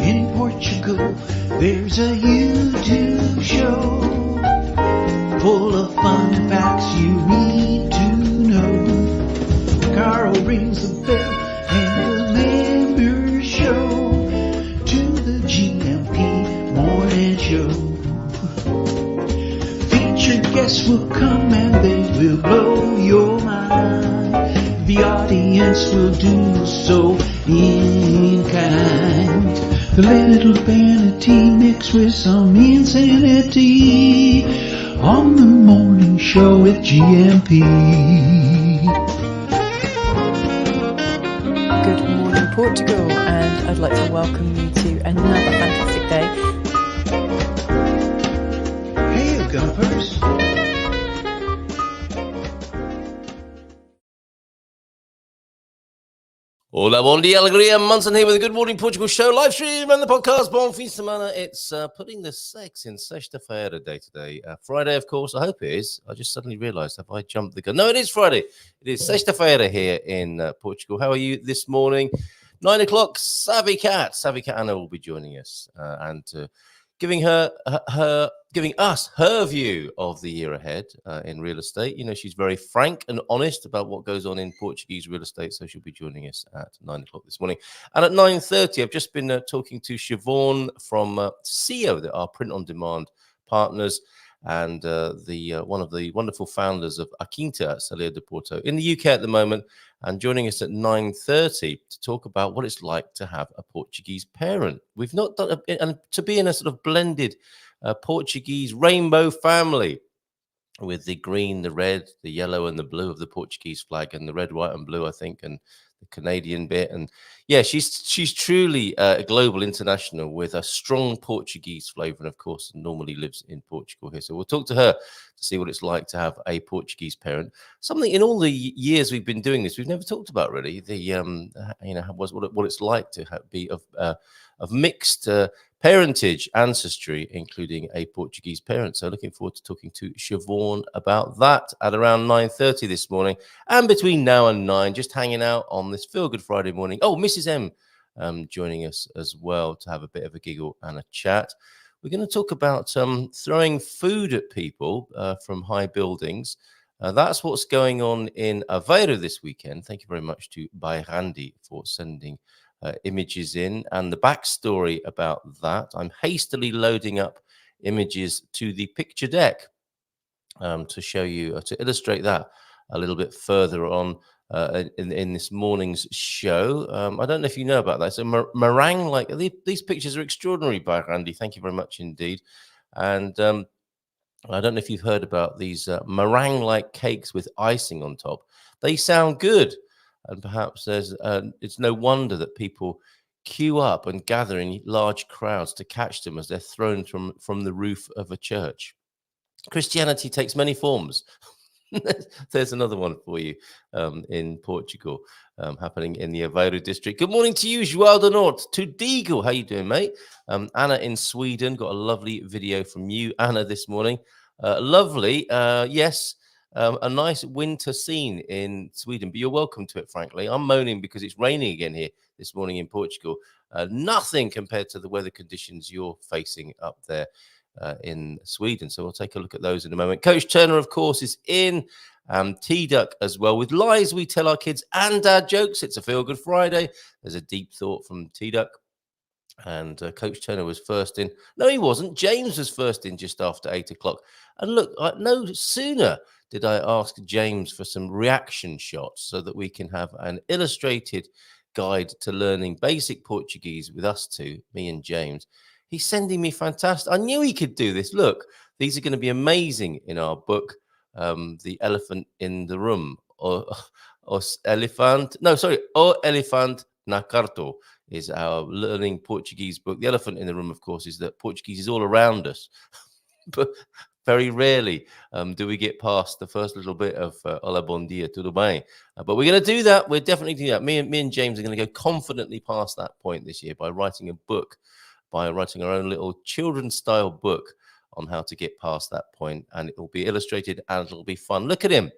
In Portugal, there's a YouTube show full of fun facts you need to know. Carl rings the bell and the members show to the GMP morning show. Featured guests will come and they will blow your mind. The audience will do so in kind. The little vanity mixed with some insanity on the morning show with GMP. Good morning, Portugal, and I'd like to welcome you to another fantastic day. Hey, Gumpers. Hola, bon dia, alegria. Munson here with the Good Morning Portugal show, live stream and the podcast. Bon fin de semana. It's putting the sex in sexta-feira day today. Friday, of course. I hope it is. I just suddenly realised, have I jumped the gun? No, it is Friday. It is sexta-feira here in Portugal. How are you this morning? 9 o'clock, Savvy Cat Ana will be joining us and giving us her view of the year ahead in real estate. You know, she's very frank and honest about what goes on in Portuguese real estate, so she'll be joining us at 9 o'clock this morning. And at 9:30, I've just been talking to Siobhan from CEO, that are print-on-demand partners, and one of the wonderful founders of A Quinta at Salia de Porto in the UK at the moment, and joining us at 9:30 to talk about what it's like to have a Portuguese parent. We've not done, and to be in a sort of blended Portuguese rainbow family with the green, the red, the yellow, and the blue of the Portuguese flag, and the red, white, and blue, I think, and the Canadian bit. And yeah, she's truly a global international with a strong Portuguese flavor, and of course normally lives in Portugal here. So we'll talk to her to see what it's like to have a Portuguese parent. Something in all the years we've been doing this, we've never talked about really. The what it's like to be of mixed parentage, ancestry, including a Portuguese parent. So looking forward to talking to Siobhan about that at around 9:30 this morning. And between now and 9, just hanging out on this Feelgood Friday morning. Oh, Mrs. M joining us as well to have a bit of a giggle and a chat. We're going to talk about throwing food at people from high buildings. That's what's going on in Aveiro this weekend. Thank you very much to Bairandi for sending images in, and the backstory about that. I'm hastily loading up images to the picture deck to show you, to illustrate that a little bit further on in this morning's show. I don't know if you know about that. So meringue, like these pictures are extraordinary, by Randy. Thank you very much indeed. And I don't know if you've heard about these meringue-like cakes with icing on top. They sound good. And perhaps it's no wonder that people queue up and gather in large crowds to catch them as they're thrown from the roof of a church. Christianity takes many forms. There's another one for you in Portugal, happening in the Aveiro district. Good morning to you, João do Norte, to Deagle. How you doing, mate? Anna in Sweden, got a lovely video from you, Anna, this morning. Lovely, yes. A nice winter scene in Sweden, but you're welcome to it, frankly. I'm moaning because it's raining again here this morning in Portugal. Nothing compared to the weather conditions you're facing up there in Sweden. So we'll take a look at those in a moment. Coach Turner, of course, is in. T-Duck as well, with lies we tell our kids and dad jokes. It's a Feelgood Friday. There's a deep thought from T-Duck. And Coach Turner was first in. No, he wasn't. James was first in just after 8 o'clock. And look, no sooner did I ask James for some reaction shots so that we can have an illustrated guide to learning basic Portuguese with us two, me and James. He's sending me fantastic. I knew he could do this. Look, these are going to be amazing in our book, The Elephant in the Room. O Elefante na Quarto is our learning Portuguese book. The Elephant in the Room, of course, is that Portuguese is all around us. But very rarely do we get past the first little bit of Hola, bon dia, tudo bem. But we're going to do that. We're definitely doing that. Me and James are going to go confidently past that point this year by writing a book, by writing our own little children's-style book on how to get past that point. And it will be illustrated and it'll be fun. Look at him.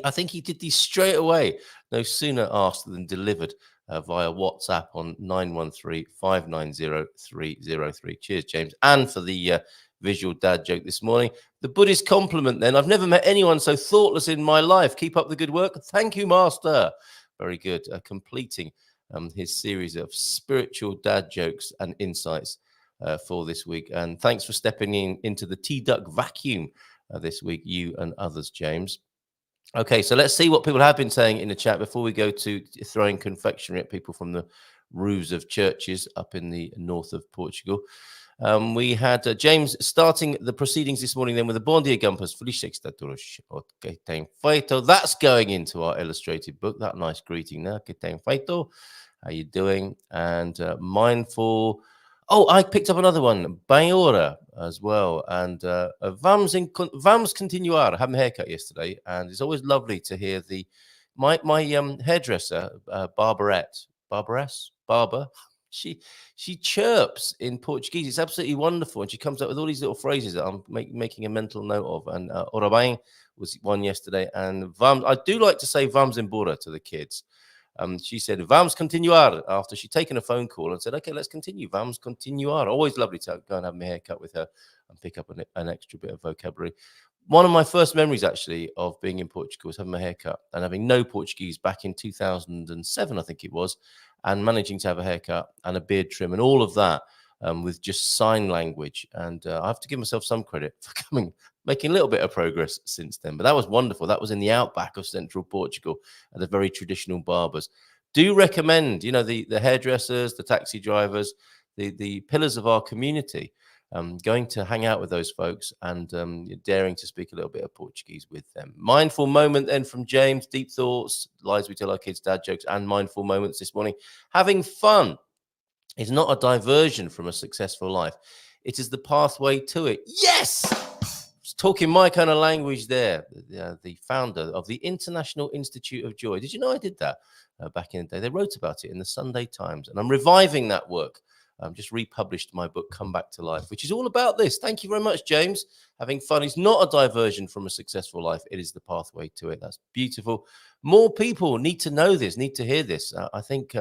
I think he did these straight away. No sooner asked than delivered. via WhatsApp on 913-590-303. Cheers, James. And for the visual dad joke this morning. The Buddhist compliment then. I've never met anyone so thoughtless in my life. Keep up the good work. Thank you, Master. Very good. Completing his series of spiritual dad jokes and insights for this week. And thanks for stepping into the T-Duck vacuum this week, you and others, James. Okay, so let's see what people have been saying in the chat before we go to throwing confectionery at people from the roofs of churches up in the north of Portugal. We had James starting the proceedings this morning then with a Bom dia, Gumpers. Feliz sexta todos. Que tem feito. That's going into our illustrated book. That nice greeting there. Que tem feito. How you doing? And mindful. Oh, I picked up another one. Bem hora as well. And vamos continuar. I had my haircut yesterday, and it's always lovely to hear my hairdresser, Barber. She chirps in Portuguese. It's absolutely wonderful, and she comes up with all these little phrases that I'm making a mental note of. And ora bem was one yesterday, and vamos. I do like to say vamos embora to the kids. She said vamos continuar after she'd taken a phone call and said, "Okay, let's continue. Vamos continuar." Always lovely to go and have my hair cut with her and pick up an extra bit of vocabulary. One of my first memories, actually, of being in Portugal was having my haircut and having no Portuguese back in 2007, I think it was, and managing to have a haircut and a beard trim and all of that with just sign language. And I have to give myself some credit for making a little bit of progress since then. But that was wonderful. That was in the outback of central Portugal at the very traditional barbers. Do recommend, the hairdressers, the taxi drivers, the pillars of our community, going to hang out with those folks and daring to speak a little bit of Portuguese with them. Mindful moment then from James. Deep thoughts, lies we tell our kids, dad jokes, and mindful moments this morning. Having fun is not a diversion from a successful life. It is the pathway to it. Yes! Talking my kind of language there. The founder of the International Institute of Joy. Did you know I did that back in the day? They wrote about it in the Sunday Times, and I'm reviving that work. Just republished my book, Come Back to Life, which is all about this. Thank you very much, James. Having fun is not a diversion from a successful life. It is the pathway to it. That's beautiful. More people need to know this, need to hear this. I think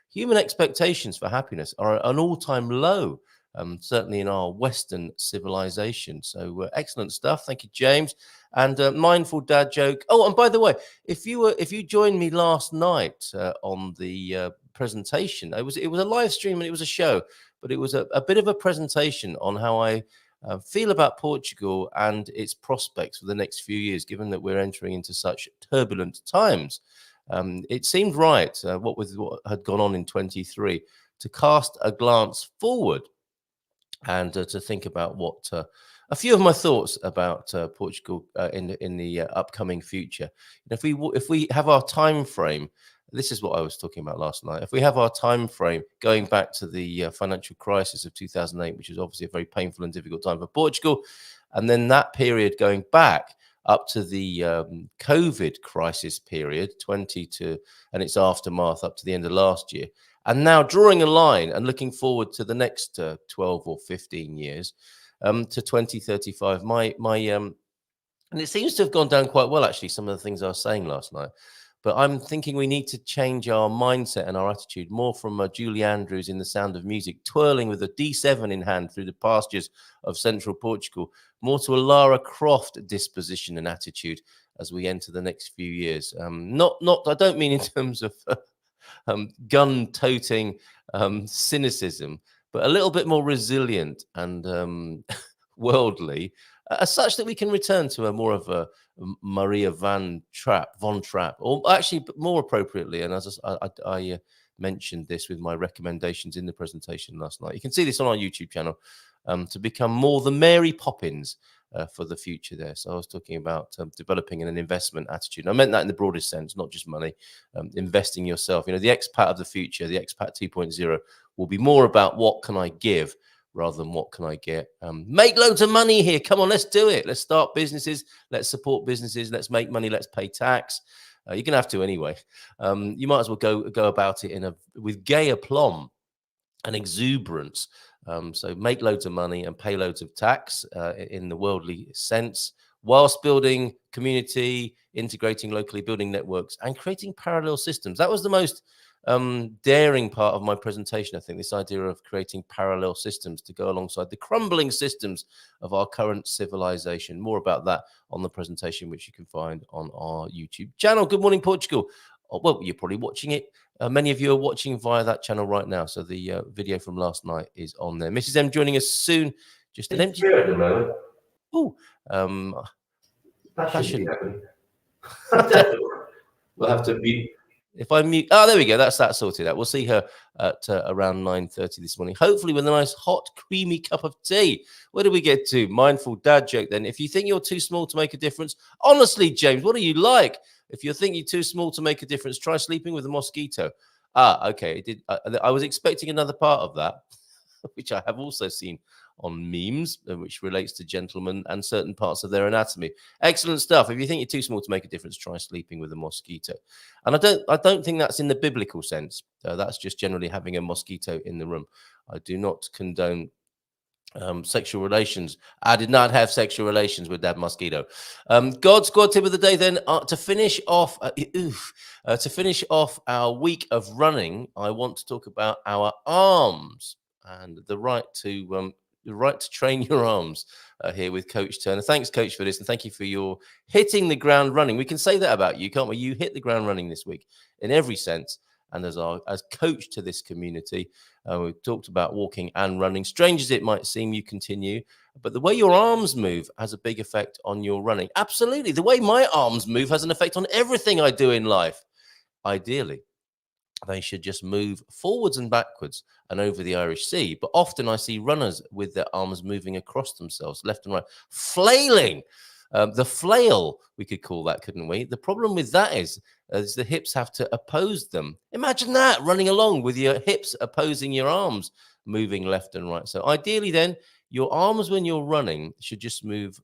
human expectations for happiness are at an all-time low, certainly in our Western civilization. So excellent stuff. Thank you, James. And mindful dad joke. Oh, and by the way, if you joined me last night on the presentation, it was a live stream and it was a show, but it was a bit of a presentation on how I feel about Portugal and its prospects for the next few years, given that we're entering into such turbulent times. It seemed right, what had gone on in 23, to cast a glance forward and to think about what a few of my thoughts about Portugal in the upcoming future. If we have our time frame, this is what I was talking about last night. If we have our time frame going back to the financial crisis of 2008, which is obviously a very painful and difficult time for Portugal, and then that period going back up to the COVID crisis period, and its aftermath up to the end of last year, and now drawing a line and looking forward to the next 12 or 15 years to 2035. And it seems to have gone down quite well, actually, some of the things I was saying last night. But I'm thinking we need to change our mindset and our attitude more from Julie Andrews in The Sound of Music, twirling with a D7 in hand through the pastures of central Portugal, more to a Lara Croft disposition and attitude as we enter the next few years. I don't mean in terms of gun-toting cynicism, but a little bit more resilient and worldly, such that we can return to a more of a Maria von Trapp, or actually more appropriately, and as I mentioned this with my recommendations in the presentation last night. You can see this on our YouTube channel, to become more the Mary Poppins for the future there. So I was talking about developing an investment attitude. And I meant that in the broadest sense, not just money, investing yourself. The expat of the future, the expat 2.0 will be more about what can I give rather than what can I get. Make loads of money here. Come on, let's do it. Let's start businesses. Let's support businesses. Let's make money. Let's pay tax. You're going to have to anyway. You might as well go about it with gay aplomb and exuberance. So make loads of money and pay loads of tax in the worldly sense, whilst building community, integrating locally, building networks, and creating parallel systems. That was the most daring part of my presentation, I think, this idea of creating parallel systems to go alongside the crumbling systems of our current civilization. More about that on the presentation, which you can find on our YouTube channel. Good morning, Portugal. Oh, well, you're probably watching it. Many of you are watching via that channel right now. So the video from last night is on there. Mrs. M joining us soon. Just an empty. Oh, passion. We'll have to mute. If I mute, there we go. That's that sorted out. We'll see her at around 9:30 this morning. Hopefully with a nice hot, creamy cup of tea. Where do we get to? Mindful dad joke then. If you think you're too small to make a difference, honestly, James, what are you like? If you think you're too small to make a difference, try sleeping with a mosquito. Okay. It did. I was expecting another part of that, which I have also seen on memes, which relates to gentlemen and certain parts of their anatomy. Excellent stuff. If you think you're too small to make a difference, try sleeping with a mosquito. And I don't think that's in the biblical sense. That's just generally having a mosquito in the room. I do not condone sexual relations. I did not have sexual relations with that mosquito. God squad tip of the day then, to finish off our week of running, I want to talk about our arms and the right to train your arms here with Coach Turner. Thanks, Coach, for this, and thank you for your hitting the ground running. We can say that about you, can't we? You hit the ground running this week in every sense. And as coach to this community, we've talked about walking and running. Strange as it might seem, you continue. But the way your arms move has a big effect on your running. Absolutely. The way my arms move has an effect on everything I do in life. Ideally, they should just move forwards and backwards and over the Irish Sea. But often I see runners with their arms moving across themselves, left and right, flailing. The flail, we could call that, couldn't we? The problem with that is the hips have to oppose them. Imagine that, running along with your hips opposing your arms, moving left and right. So ideally then, your arms when you're running should just move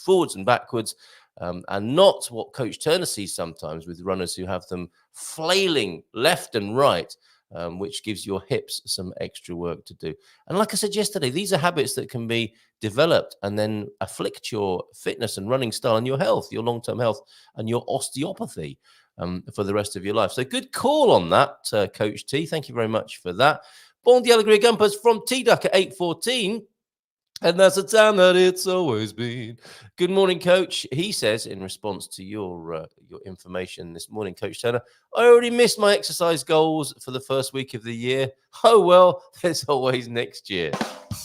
forwards and backwards, and not what Coach Turner sees sometimes with runners who have them flailing left and right, which gives your hips some extra work to do. And like I said yesterday, these are habits that can be developed and then afflict your fitness and running style and your health, your long-term health and your osteopathy for the rest of your life. So good call on that, Coach T. Thank you very much for that. Bon di Alegria Gumpers from T-Duck at 8:14. And that's the time that it's always been. Good morning, Coach. He says, in response to your information this morning, Coach Turner, I already missed my exercise goals for the first week of the year. Oh, well, there's always next year.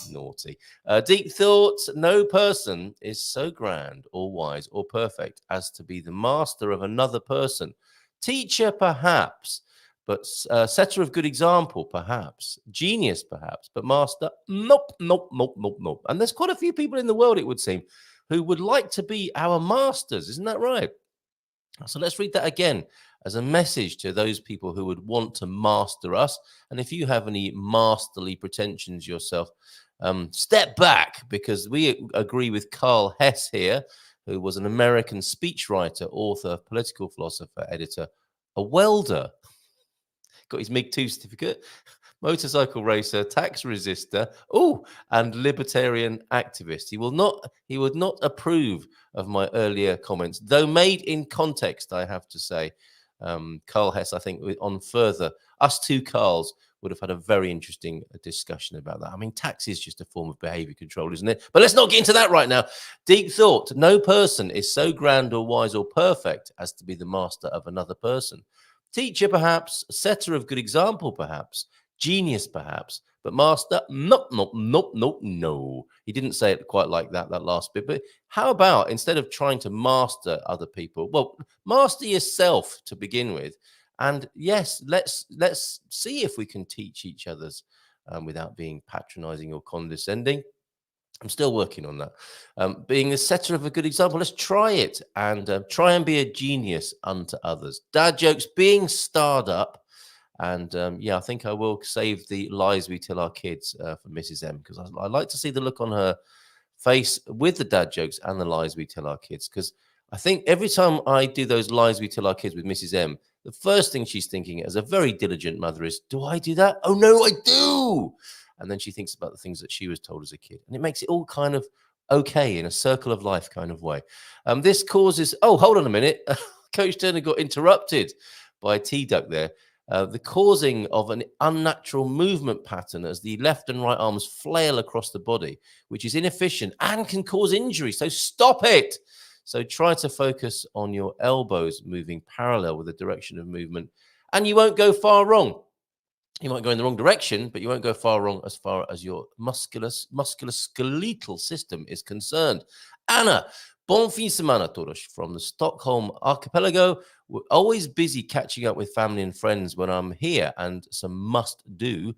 Naughty. Deep thoughts. No person is so grand or wise or perfect as to be the master of another person. Teacher, perhaps. But setter of good example, perhaps. Genius, perhaps. But master, nope. And there's quite a few people in the world, it would seem, who would like to be our masters. Isn't that right? So let's read that again as a message to those people who would want to master us. And if you have any masterly pretensions yourself, step back, because we agree with Carl Hess here, who was an American speechwriter, author, political philosopher, editor, a welder. Got his MiG-2 certificate, motorcycle racer, tax resistor, and libertarian activist. He would not approve of my earlier comments, though made in context, I have to say. Carl Hess, I think, on further, us two Carls would have had a very interesting discussion about that. I mean, tax is just a form of behavior control, isn't it? But let's not get into that right now. Deep thought. No person is so grand or wise or perfect as to be the master of another person. Teacher, perhaps. Setter of good example, perhaps. Genius, perhaps. But master, no. He didn't say it quite like that last bit. But how about, instead of trying to master other people, well, master yourself to begin with. And yes, let's see if we can teach each other's without being patronizing or condescending. I'm still working on that. Being a setter of a good example, let's try it and try and be a genius unto others. Dad jokes being starred up. And I think I will save the lies we tell our kids for Mrs. M, because I like to see the look on her face with the dad jokes and the lies we tell our kids. Because I think every time I do those lies we tell our kids with Mrs. M, the first thing she's thinking as a very diligent mother is, do I do that? Oh, no, I do. And then she thinks about the things that she was told as a kid. And it makes it all kind of okay in a circle of life kind of way. This causes... Oh, hold on a minute. Coach Turner got interrupted by a tea duck there. The causing of an unnatural movement pattern as the left and right arms flail across the body, which is inefficient and can cause injury. So stop it. So try to focus on your elbows moving parallel with the direction of movement, and you won't go far wrong. You might go in the wrong direction, but you won't go far wrong as far as your musculoskeletal system is concerned. Anna, bon fin semana todos from the Stockholm archipelago. We're always busy catching up with family and friends when I'm here, and some must do.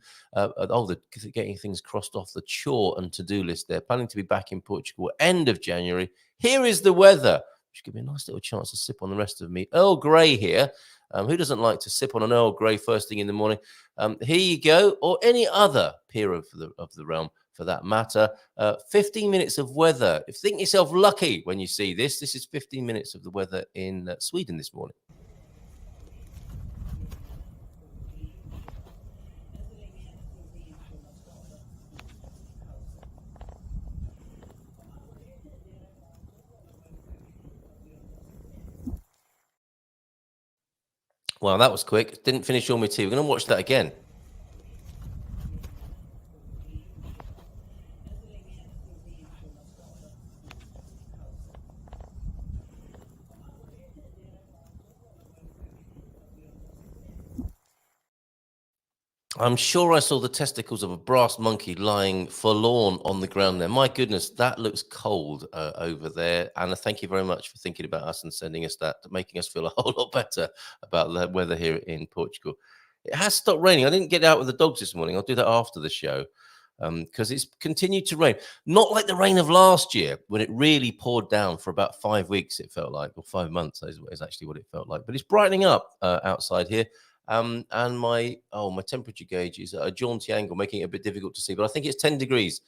Getting things crossed off the chore and to-do list. They're planning to be back in Portugal end of January. Here is the weather, which give me a nice little chance to sip on the rest of me. Earl Grey here. Who doesn't like to sip on an Earl Grey first thing in the morning? Here you go, or any other peer of the realm for that matter. 15 minutes of weather. If you think yourself lucky when you see this, this is 15 minutes of the weather in Sweden this morning. Well, that was quick. Didn't finish all my tea. We're going to watch that again. I'm sure I saw the testicles of a brass monkey lying forlorn on the ground there. My goodness, that looks cold over there. Anna, thank you very much for thinking about us and sending us that, making us feel a whole lot better about the weather here in Portugal. It has stopped raining. I didn't get out with the dogs this morning. I'll do that after the show because it's continued to rain. Not like the rain of last year when it really poured down for about 5 weeks, it felt like, or 5 months is actually what it felt like. But it's brightening up outside here. And my temperature gauge is at a jaunty angle, making it a bit difficult to see. But I think it's 10 degrees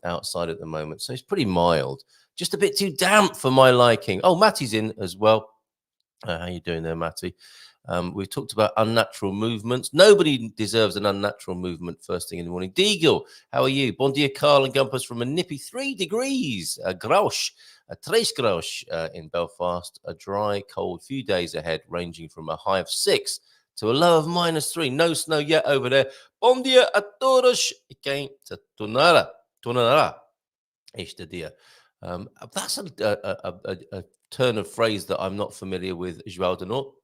outside at the moment. So it's pretty mild. Just a bit too damp for my liking. Oh, Matty's in as well. How you doing there, Matty? We've talked about unnatural movements. Nobody deserves an unnatural movement first thing in the morning. Deagle, how are you? Bon dia, Carl and Gumpers from a nippy 3 degrees. Grausch, 3 graus in Belfast. A dry, cold few days ahead, ranging from a high of 6 to a low of -3. No snow yet over there. Bom dia a todos. Quem te tornará este dia. That's a turn of phrase that I'm not familiar with, João de Norte.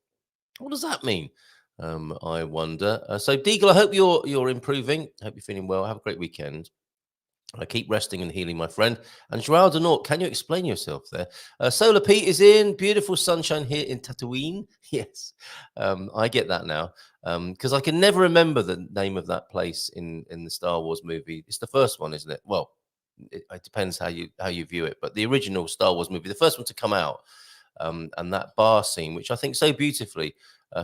What does that mean? I wonder. So, Deagle, I hope you're improving. I hope you're feeling well. Have a great weekend. Keep resting and healing, my friend. And João de Norte, can you explain yourself there? Solar Pete is in. Beautiful sunshine here in Tatooine. Yes, I get that now because I can never remember the name of that place in the Star Wars movie. It's the first one, isn't it? Well, it depends how you view it. But the original Star Wars movie, the first one to come out, and that bar scene, which I think so beautifully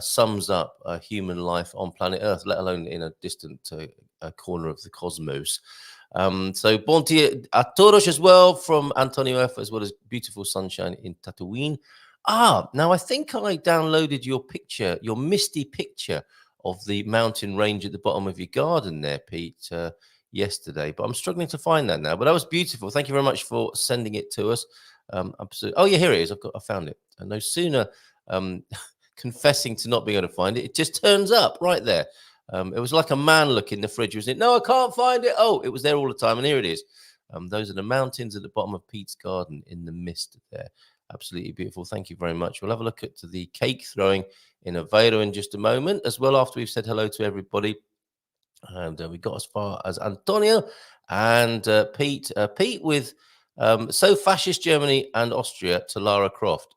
sums up human life on planet Earth, let alone in a distant corner of the cosmos. So bon dia a todos as well from Antonio F, as well as beautiful sunshine in Tatooine. Now I think I downloaded your picture, your misty picture of the mountain range at the bottom of your garden there, Pete, yesterday, but I'm struggling to find that now. But that was beautiful. Thank you very much for sending it to us. Absolutely. Oh yeah, here it is. I found it. And no sooner confessing to not being able to find it, it just turns up right there. It was like a man look in the fridge, wasn't it? No, I can't find it. Oh, it was there all the time, and here it is. Those are the mountains at the bottom of Pete's garden in the mist there. Absolutely beautiful. Thank you very much. We'll have a look at the cake throwing in Aveiro in just a moment, as well, after we've said hello to everybody. And we got as far as Antonio and Pete. Pete with so fascist Germany and Austria to Lara Croft.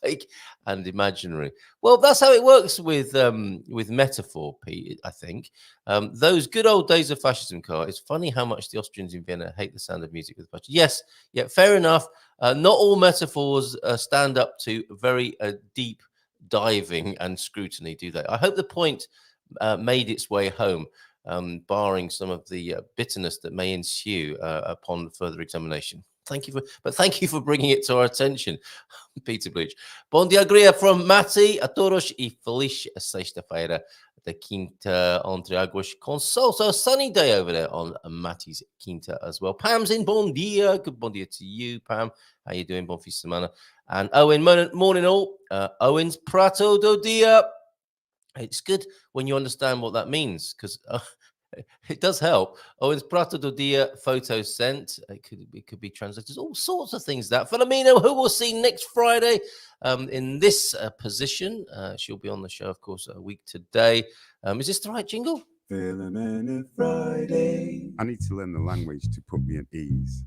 Fake and imaginary. Well, that's how it works with metaphor, Pete, I think. Those good old days of fascism, Carl. It's funny how much the Austrians in Vienna hate the sound of music with fascism. Yes, yeah, fair enough. Not all metaphors stand up to very deep diving and scrutiny, do they? I hope the point made its way home, barring some of the bitterness that may ensue upon further examination. Thank you for bringing it to our attention, Peter Bleach. Bom dia, Gria from Matty. A todos e feliz sexta-feira. the Quinta entre Aguas con Sol. So a sunny day over there on Matty's Quinta as well. Pam's in. Bon dia. Good bon dia to you, Pam. How you doing? Bon fin de semana. And Owen, morning all. Owen's Prato do Dia. It's good when you understand what that means, because it does help. Owen's Prato do Dia, photo sent. It could be translated all sorts of things. That Filomeno, who we'll see next Friday in this position. She'll be on the show, of course, a week today. Is this the right jingle? Filomeno Friday. I need to learn the language to put me at ease.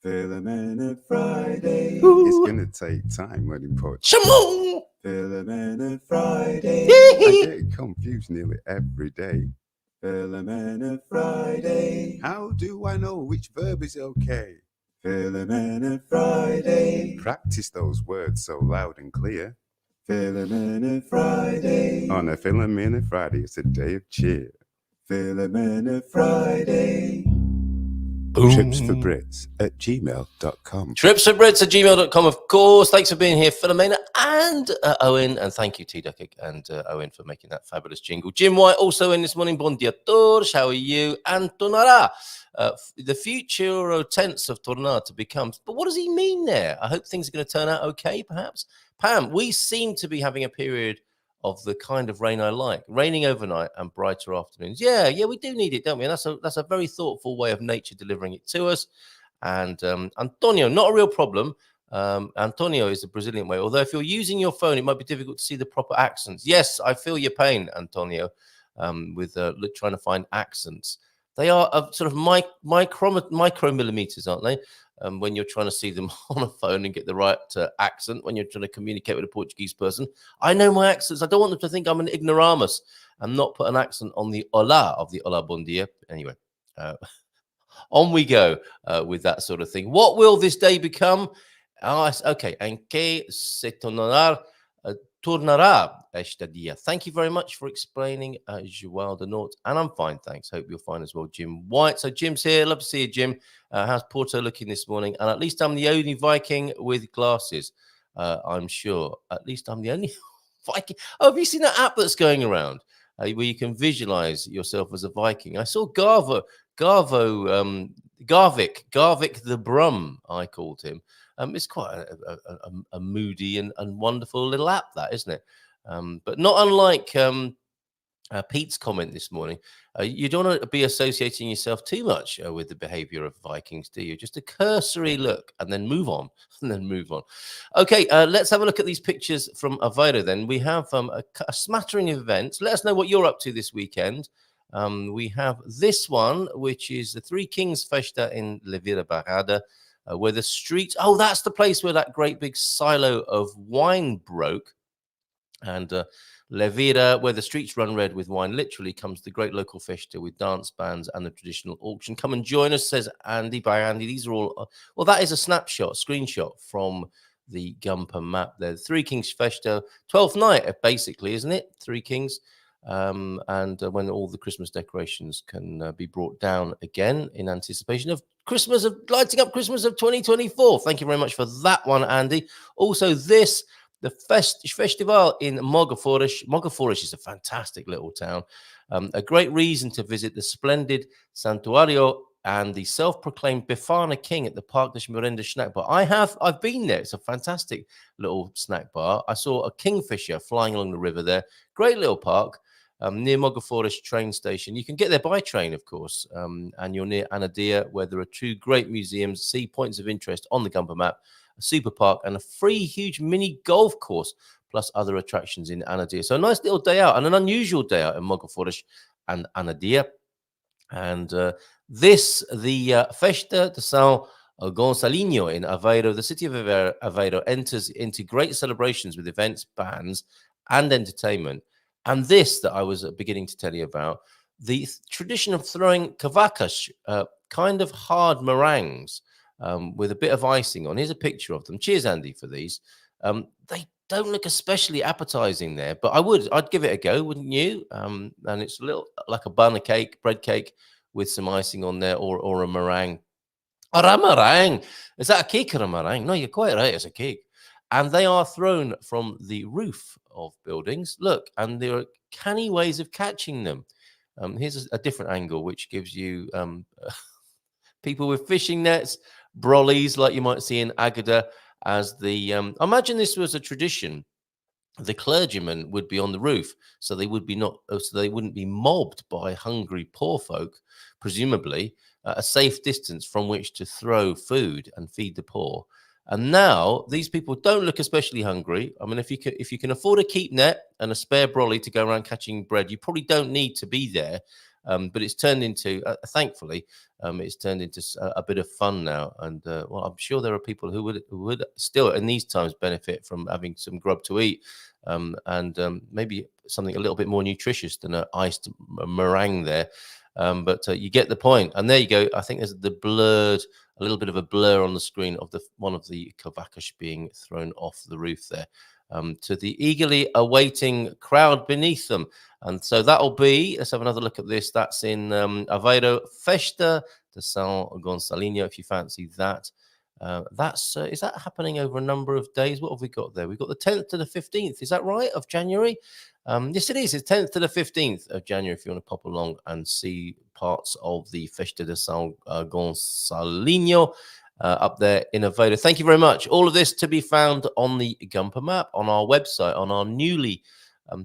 Filomeno Friday. Ooh. It's gonna take time learning Portuguese. Shamon! Filomeno Friday. I get confused nearly every day. Filomeno Friday. How do I know which verb is okay? Filomeno Friday. Practice those words so loud and clear. Filomeno Friday. On a Filomeno Friday, it's a day of cheer. Filomeno Friday. Boom. Tripsforbrits@gmail.com. Tripsforbrits@gmail.com, of course. Thanks for being here, Philomena and Owen. And thank you, T. Duckett and Owen, for making that fabulous jingle. Jim White also in this morning. Bon dia todos. How are you? And tornará. The future tense of tornar to become. But what does he mean there? I hope things are going to turn out okay, perhaps. Pam, we seem to be having a period of the kind of rain I like, raining overnight and brighter afternoons. Yeah, we do need it, don't we? And that's a very thoughtful way of nature delivering it to us. And Antonio, not a real problem. Antonio is the Brazilian way, although if you're using your phone, it might be difficult to see the proper accents. Yes, I feel your pain, Antonio, with trying to find accents. They are sort of micromillimeters, aren't they? When you're trying to see them on a phone and get the right accent, when you're trying to communicate with a Portuguese person. I know my accents. I don't want them to think I'm an ignoramus and not put an accent on the hola of the hola bon dia. Anyway, on we go with that sort of thing. What will this day become? Okay. En que se tornará esta dia. Thank you very much for explaining, Joao de Nort. And I'm fine, thanks. Hope you're fine as well, Jim White. So Jim's here. Love to see you, Jim. How's Porto looking this morning? And at least I'm the only Viking with glasses, I'm sure. At least I'm the only Viking. Oh, have you seen that app that's going around where you can visualize yourself as a Viking? I saw Garvik the Brum, I called him. It's quite a moody and wonderful little app, that, isn't it? But not unlike Pete's comment this morning. You don't want to be associating yourself too much with the behavior of Vikings, do you? Just a cursory look and then move on. Okay, let's have a look at these pictures from Aveiro then. We have a smattering of events. Let us know what you're up to this weekend. We have this one, which is the Three Kings Festa in Levira Barrada. Where the streets, that's the place where that great big silo of wine broke. And Levira, where the streets run red with wine, literally comes the great local festa with dance bands and the traditional auction. Come and join us, says Andy by Andy. These are all, that is a screenshot from the Gumper map there. The Three Kings Festa, 12th night, basically, isn't it? Three Kings. And when all the Christmas decorations can be brought down again in anticipation of lighting up Christmas of 2024. Thank you very much for that one, Andy. Also, the festival in Mogafores. Mogafores is a fantastic little town. A great reason to visit the splendid Santuario and the self-proclaimed Befana King at the Park de Miranda snack bar. I've been there. It's a fantastic little snack bar. I saw a kingfisher flying along the river there. Great little park. Near Mogafores train station. You can get there by train, of course, and you're near Anadia, where there are two great museums, see points of interest on the Gumper map, a super park, and a free huge mini golf course, plus other attractions in Anadia. So a nice little day out, and an unusual day out in Mogafores and Anadia. And the Festa de São Gonçalinho in Aveiro, the city of Aveiro, enters into great celebrations with events, bands, and entertainment. And this that I was beginning to tell you about, the tradition of throwing cavacas, kind of hard meringues with a bit of icing on. Here's a picture of them. Cheers, Andy, for these. They don't look especially appetizing there, but I'd give it a go, wouldn't you? And it's a little like a bread cake with some icing on there, or a meringue. Or a meringue. Is that a cake or a meringue? No, you're quite right. It's a cake. And they are thrown from the roof of buildings. Look, and they're canny ways of catching them. Here's a different angle, which gives you people with fishing nets, brollies, like you might see in Agada, as the imagine this was a tradition. The clergyman would be on the roof, so they would be not, so they wouldn't be mobbed by hungry poor folk, presumably a safe distance from which to throw food and feed the poor. And now these people don't look especially hungry. I mean, if you can afford a keep net and a spare brolly to go around catching bread, you probably don't need to be there. But it's turned into, thankfully, it's turned into a bit of fun now. And well, I'm sure there are people who would still, in these times, benefit from having some grub to eat, and maybe something a little bit more nutritious than an iced meringue there. But you get the point. And there you go. I think there's a little bit of a blur on the screen of one of the kavakas being thrown off the roof there, to the eagerly awaiting crowd beneath them. And so that'll be, let's have another look at this. That's in Aveiro, Festa de São Gonçalinho, if you fancy that. Is that happening over a number of days? What have we got there? We've got the 10th to the 15th. Is that right? Of January? Yes, it is. It's 10th to the 15th of January if you want to pop along and see parts of the Festa de São Gonçalinho up there in Aveiro. Thank you very much. All of this to be found on the Gumper map, on our website, on our newly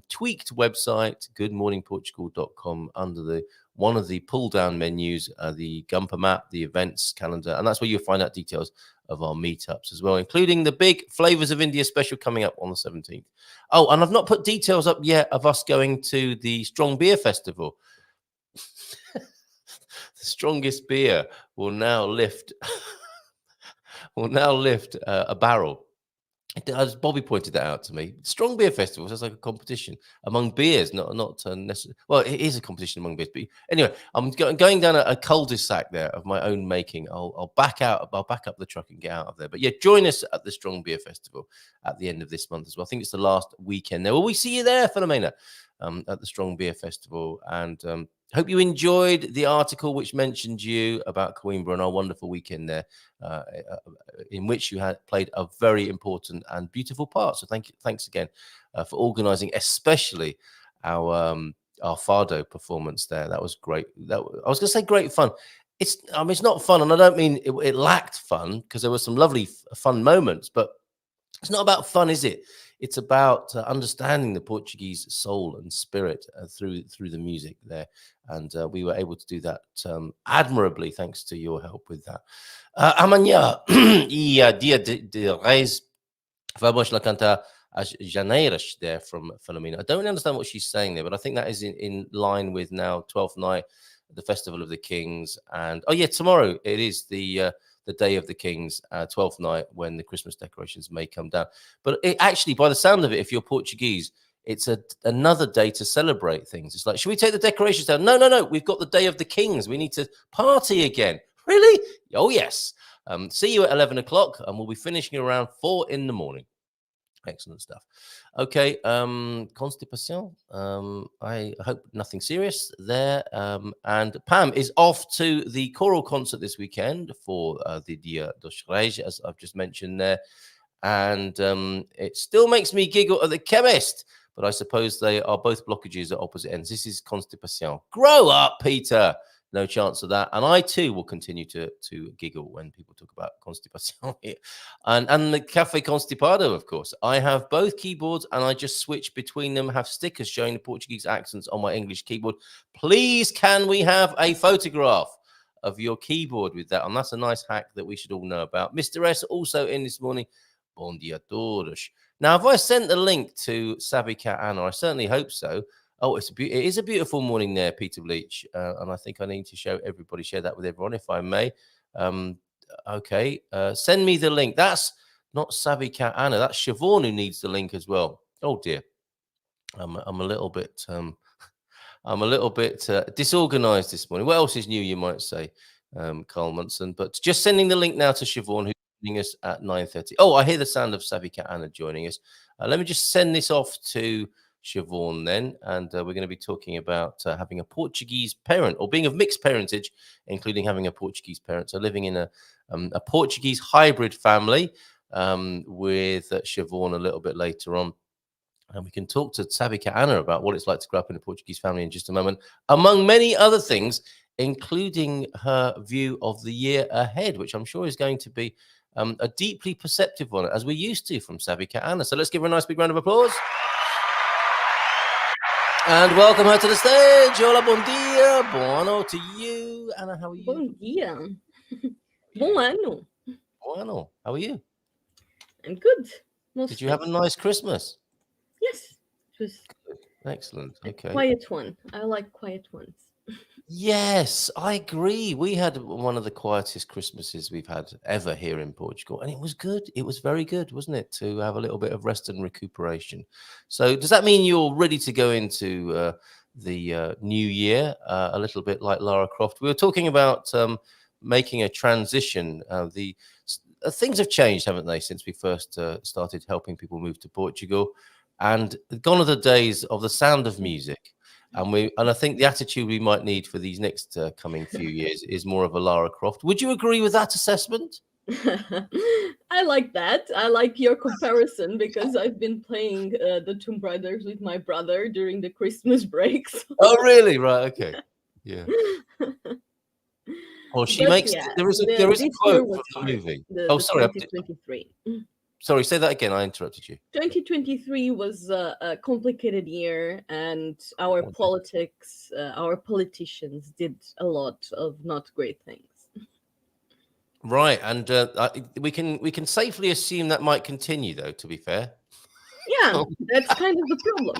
tweaked website, goodmorningportugal.com, under one of the pull-down menus, the Gumper map, the events calendar, and that's where you'll find out details of our meetups as well, including the big Flavors of India special coming up on the 17th. Oh, and I've not put details up yet of us going to the Strong Beer Festival. The strongest beer will now lift a barrel. As Bobby pointed that out to me, Strong Beer Festival is like a competition among beers, not necessarily. Well, it is a competition among beers, but anyway, I'm going down a cul-de-sac there of my own making. I'll back out. I'll back up the truck and get out of there. But yeah, join us at the Strong Beer Festival at the end of this month as well. I think it's the last weekend there. Well, we see you there, Philomena, at the Strong Beer Festival, and hope you enjoyed the article which mentioned you about Coimbra and our wonderful weekend there, in which you had played a very important and beautiful part. So thanks again for organising, especially our Fado performance there. That was great. I was going to say great fun. It's not fun, and I don't mean it lacked fun, because there were some lovely fun moments, but it's not about fun, is it? It's about understanding the Portuguese soul and spirit through the music there. And we were able to do that admirably, thanks to your help with that. Amanhã, dia de Reis, vamos lá cantar as janeiras there from Philomena. I don't understand what she's saying there, but I think that is in line with now 12th night, the Festival of the Kings. And, oh yeah, tomorrow it is the Day of the Kings, 12th night, when the Christmas decorations may come down. But it actually, by the sound of it, if you're Portuguese, it's another day to celebrate things. It's like, should we take the decorations down? No. We've got the Day of the Kings. We need to party again. Really? Oh, yes. See you at 11 o'clock, and we'll be finishing around 4 in the morning. Excellent stuff. Okay, constipation. I hope nothing serious there. And Pam is off to the choral concert this weekend for the Dia dos Reis, as I've just mentioned there. And it still makes me giggle at the chemist, but I suppose they are both blockages at opposite ends. This is constipation. Grow up, Peter. No chance of that. And I too will continue to giggle when people talk about constipation here. And the Café Constipado, of course. I have both keyboards and I just switch between them, have stickers showing the Portuguese accents on my English keyboard. Please, can we have a photograph of your keyboard with that? And that's a nice hack that we should all know about. Mr. S also in this morning. Bom dia todos. Now, have I sent the link to Savvy Cat Ana? I certainly hope so. Oh, it is a beautiful morning there, Peter Bleach. And I think I need to share that with everyone, if I may. Okay, send me the link. That's not Savvy Cat Ana. That's Siobhan who needs the link as well. Oh dear, I'm a little bit disorganized this morning. What else is new, you might say, Carl Munson? But just sending the link now to Siobhan, who's joining us at 9:30. Oh, I hear the sound of Savvy Cat Ana joining us. Let me just send this off to Siobhan then, and we're going to be talking about having a Portuguese parent, or being of mixed parentage, including having a Portuguese parent. So living in a Portuguese hybrid family with Siobhan a little bit later on. And we can talk to Savvy Cat Ana about what it's like to grow up in a Portuguese family in just a moment, among many other things, including her view of the year ahead, which I'm sure is going to be a deeply perceptive one, as we're used to from Savvy Cat Ana. So let's give her a nice big round of applause. And welcome her to the stage. Hola, bon dia. Buono to you. Anna, how are you? Bom dia. Bom ano. Buono. How are you? I'm good. Did you have a nice Christmas? Yes. It was Excellent. Okay. a quiet one. I like quiet ones. Yes, I agree. We had one of the quietest Christmases we've had ever here in Portugal, and it was good. It was very good, wasn't it, to have a little bit of rest and recuperation? So does that mean you're ready to go into the new year a little bit like Lara Croft? We were talking about making a transition. Things have changed, haven't they, since we first started helping people move to Portugal, and gone are the days of the sound of music. And I think the attitude we might need for these next coming few years is more of a Lara Croft. Would you agree with that assessment? I like that. I like your comparison because I've been playing the Tomb Raiders with my brother during the Christmas breaks. Oh, really? Right. Okay. Yeah. Well, she makes. Yeah, there is a quote from the movie. Sorry. 2023. Sorry, say that again. I interrupted you. 2023 was a complicated year, and our politics, our politicians did a lot of not great things. Right, and we can safely assume that might continue, though. To be fair. Yeah, that's kind of the problem.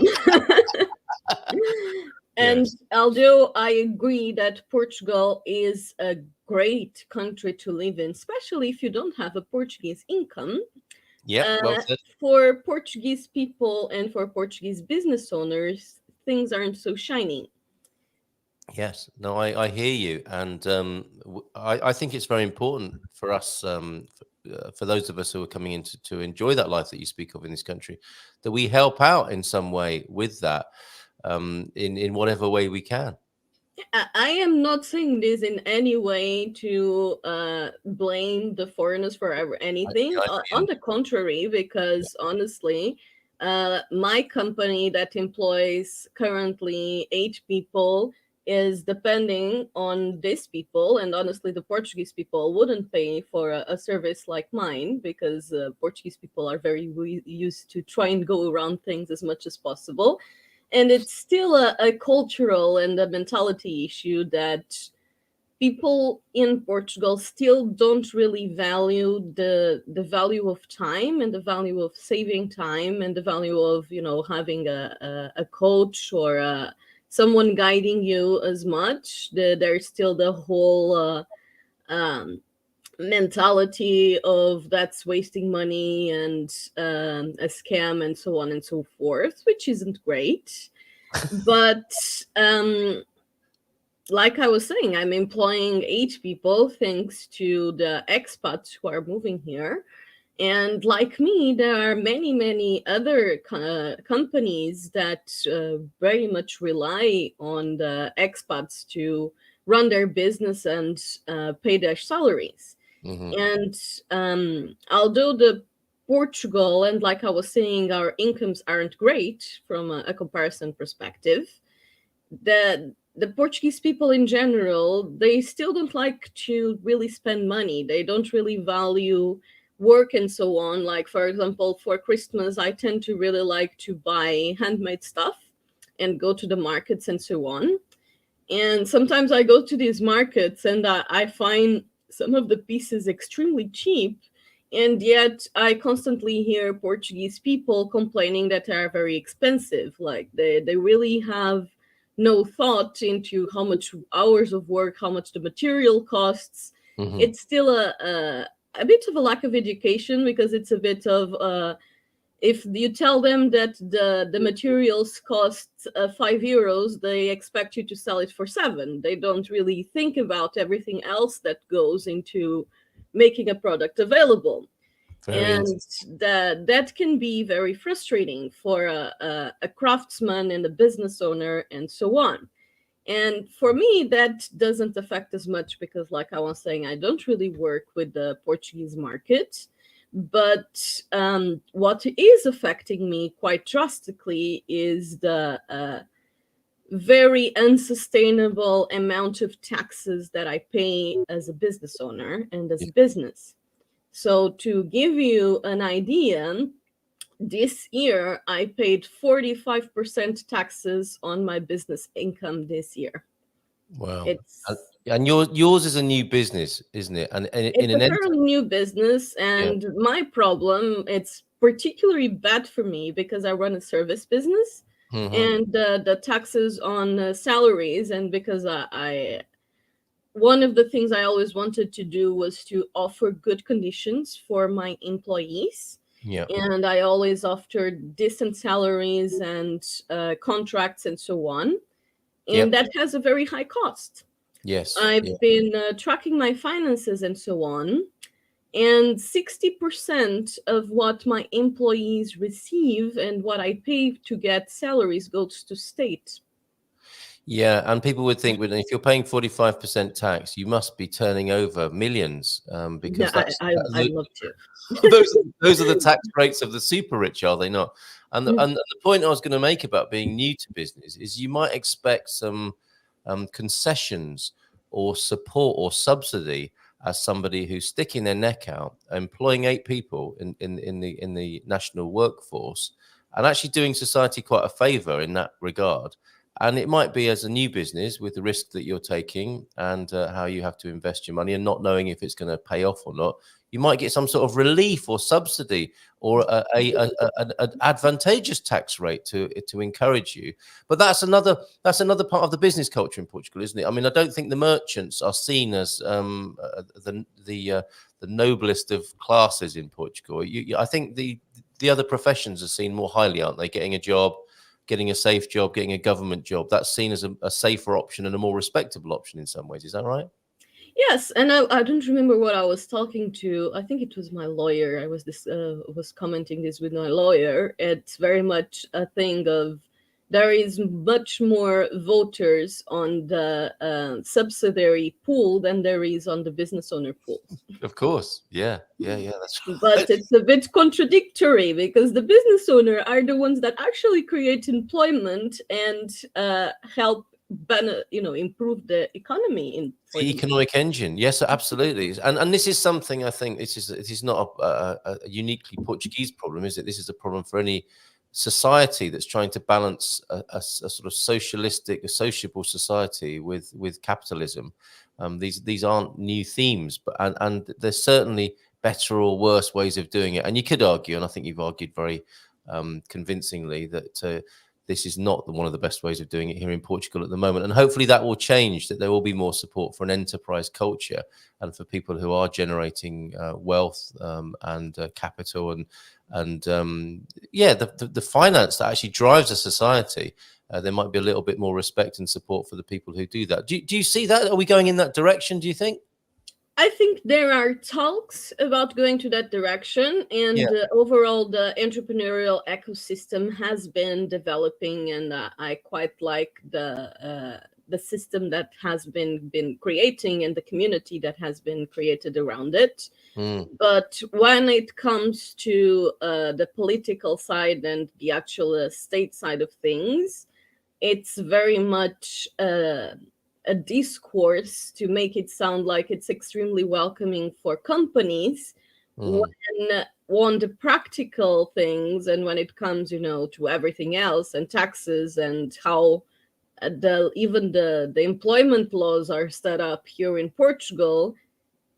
And yes. Although I agree that Portugal is a great country to live in, especially if you don't have a Portuguese income. Yeah, for Portuguese people and for Portuguese business owners, things aren't so shiny. Yes, no, I hear you, and I think it's very important for us, for those of us who are coming in to enjoy that life that you speak of in this country, that we help out in some way with that, in whatever way we can. I am not saying this in any way to blame the foreigners for anything. On the contrary, because honestly, my company that employs currently 8 people is depending on these people. And honestly, the Portuguese people wouldn't pay for a service like mine because Portuguese people are very used to try and go around things as much as possible. And it's still a cultural and a mentality issue that people in Portugal still don't really value the value of time and the value of saving time and the value of, having a coach or someone guiding you as much. There's still the whole mentality of that's wasting money and a scam and so on and so forth, which isn't great. But like I was saying, I'm employing 8 people thanks to the expats who are moving here. And like me, there are many other companies that very much rely on the expats to run their business and pay their salaries. Mm-hmm. And although the Portugal, and like I was saying, our incomes aren't great from a comparison perspective, the Portuguese people in general, they still don't like to really spend money. They don't really value work and so on. Like, for example, for Christmas, I tend to really like to buy handmade stuff and go to the markets and so on. And sometimes I go to these markets and I find some of the pieces extremely cheap, and yet I constantly hear Portuguese people complaining that they are very expensive. Like they really have no thought into how much hours of work, how much the material costs. Mm-hmm. It's still a bit of a lack of education, because it's a bit of if you tell them that the materials cost €5, they expect you to sell it for 7. They don't really think about everything else that goes into making a product available. And that can be very frustrating for a craftsman and a business owner and so on. And for me, that doesn't affect as much because, like I was saying, I don't really work with the Portuguese market. But what is affecting me quite drastically is the very unsustainable amount of taxes that I pay as a business owner and as a business. So to give you an idea, this year I paid 45% taxes on my business income this year. Wow. It's And yours is a new business, isn't it? And in it's a an fairly new business, and my problem, it's particularly bad for me because I run a service business, and the taxes on salaries, and because I one of the things I always wanted to do was to offer good conditions for my employees. Yeah. And I always offered decent salaries and contracts and so on. And that has a very high cost. Yes. I've been tracking my finances and so on. And 60% of what my employees receive and what I pay to get salaries goes to state. Yeah, and people would think, well, if you're paying 45% tax, you must be turning over millions, because I'd love to. those are the tax rates of the super rich, are they not? And the point I was going to make about being new to business is you might expect some concessions or support or subsidy as somebody who's sticking their neck out, employing 8 people in the national workforce, and actually doing society quite a favor in that regard. And it might be as a new business with the risk that you're taking and how you have to invest your money and not knowing if it's going to pay off or not. You might get some sort of relief or subsidy or an advantageous tax rate to encourage you. But that's another part of the business culture in Portugal, isn't it? I mean, I don't think the merchants are seen as the noblest of classes in Portugal. I think the other professions are seen more highly, aren't they? Getting a job, getting a safe job, getting a government job, that's seen as a safer option and a more respectable option in some ways. Is that right? Yes, and I don't remember what I was talking to. I think it was my lawyer. I was commenting this with my lawyer. It's very much a thing of there is much more voters on the subsidiary pool than there is on the business owner pool. Of course, yeah, that's right. But it's a bit contradictory because the business owner are the ones that actually create employment and help improve the economy in the economic engine. Yes, absolutely. And this is something I think it is not a uniquely Portuguese problem, is it? This is a problem for any society that's trying to balance a sort of socialistic, a sociable society with capitalism. These aren't new themes, but and there's certainly better or worse ways of doing it. And you could argue, and I think you've argued very convincingly, that this is not one of the best ways of doing it here in Portugal at the moment. And hopefully that will change, that there will be more support for an enterprise culture and for people who are generating wealth and capital and the finance that actually drives a society. There might be a little bit more respect and support for the people who do that. Do you see that? Are we going in that direction, do you think? I think there are talks about going to that direction, and overall the entrepreneurial ecosystem has been developing, and I quite like the system that has been creating and the community that has been created around it. But when it comes to the political side and the actual state side of things, it's very much a discourse to make it sound like it's extremely welcoming for companies, when on the practical things and when it comes, to everything else and taxes and how even the employment laws are set up here in Portugal,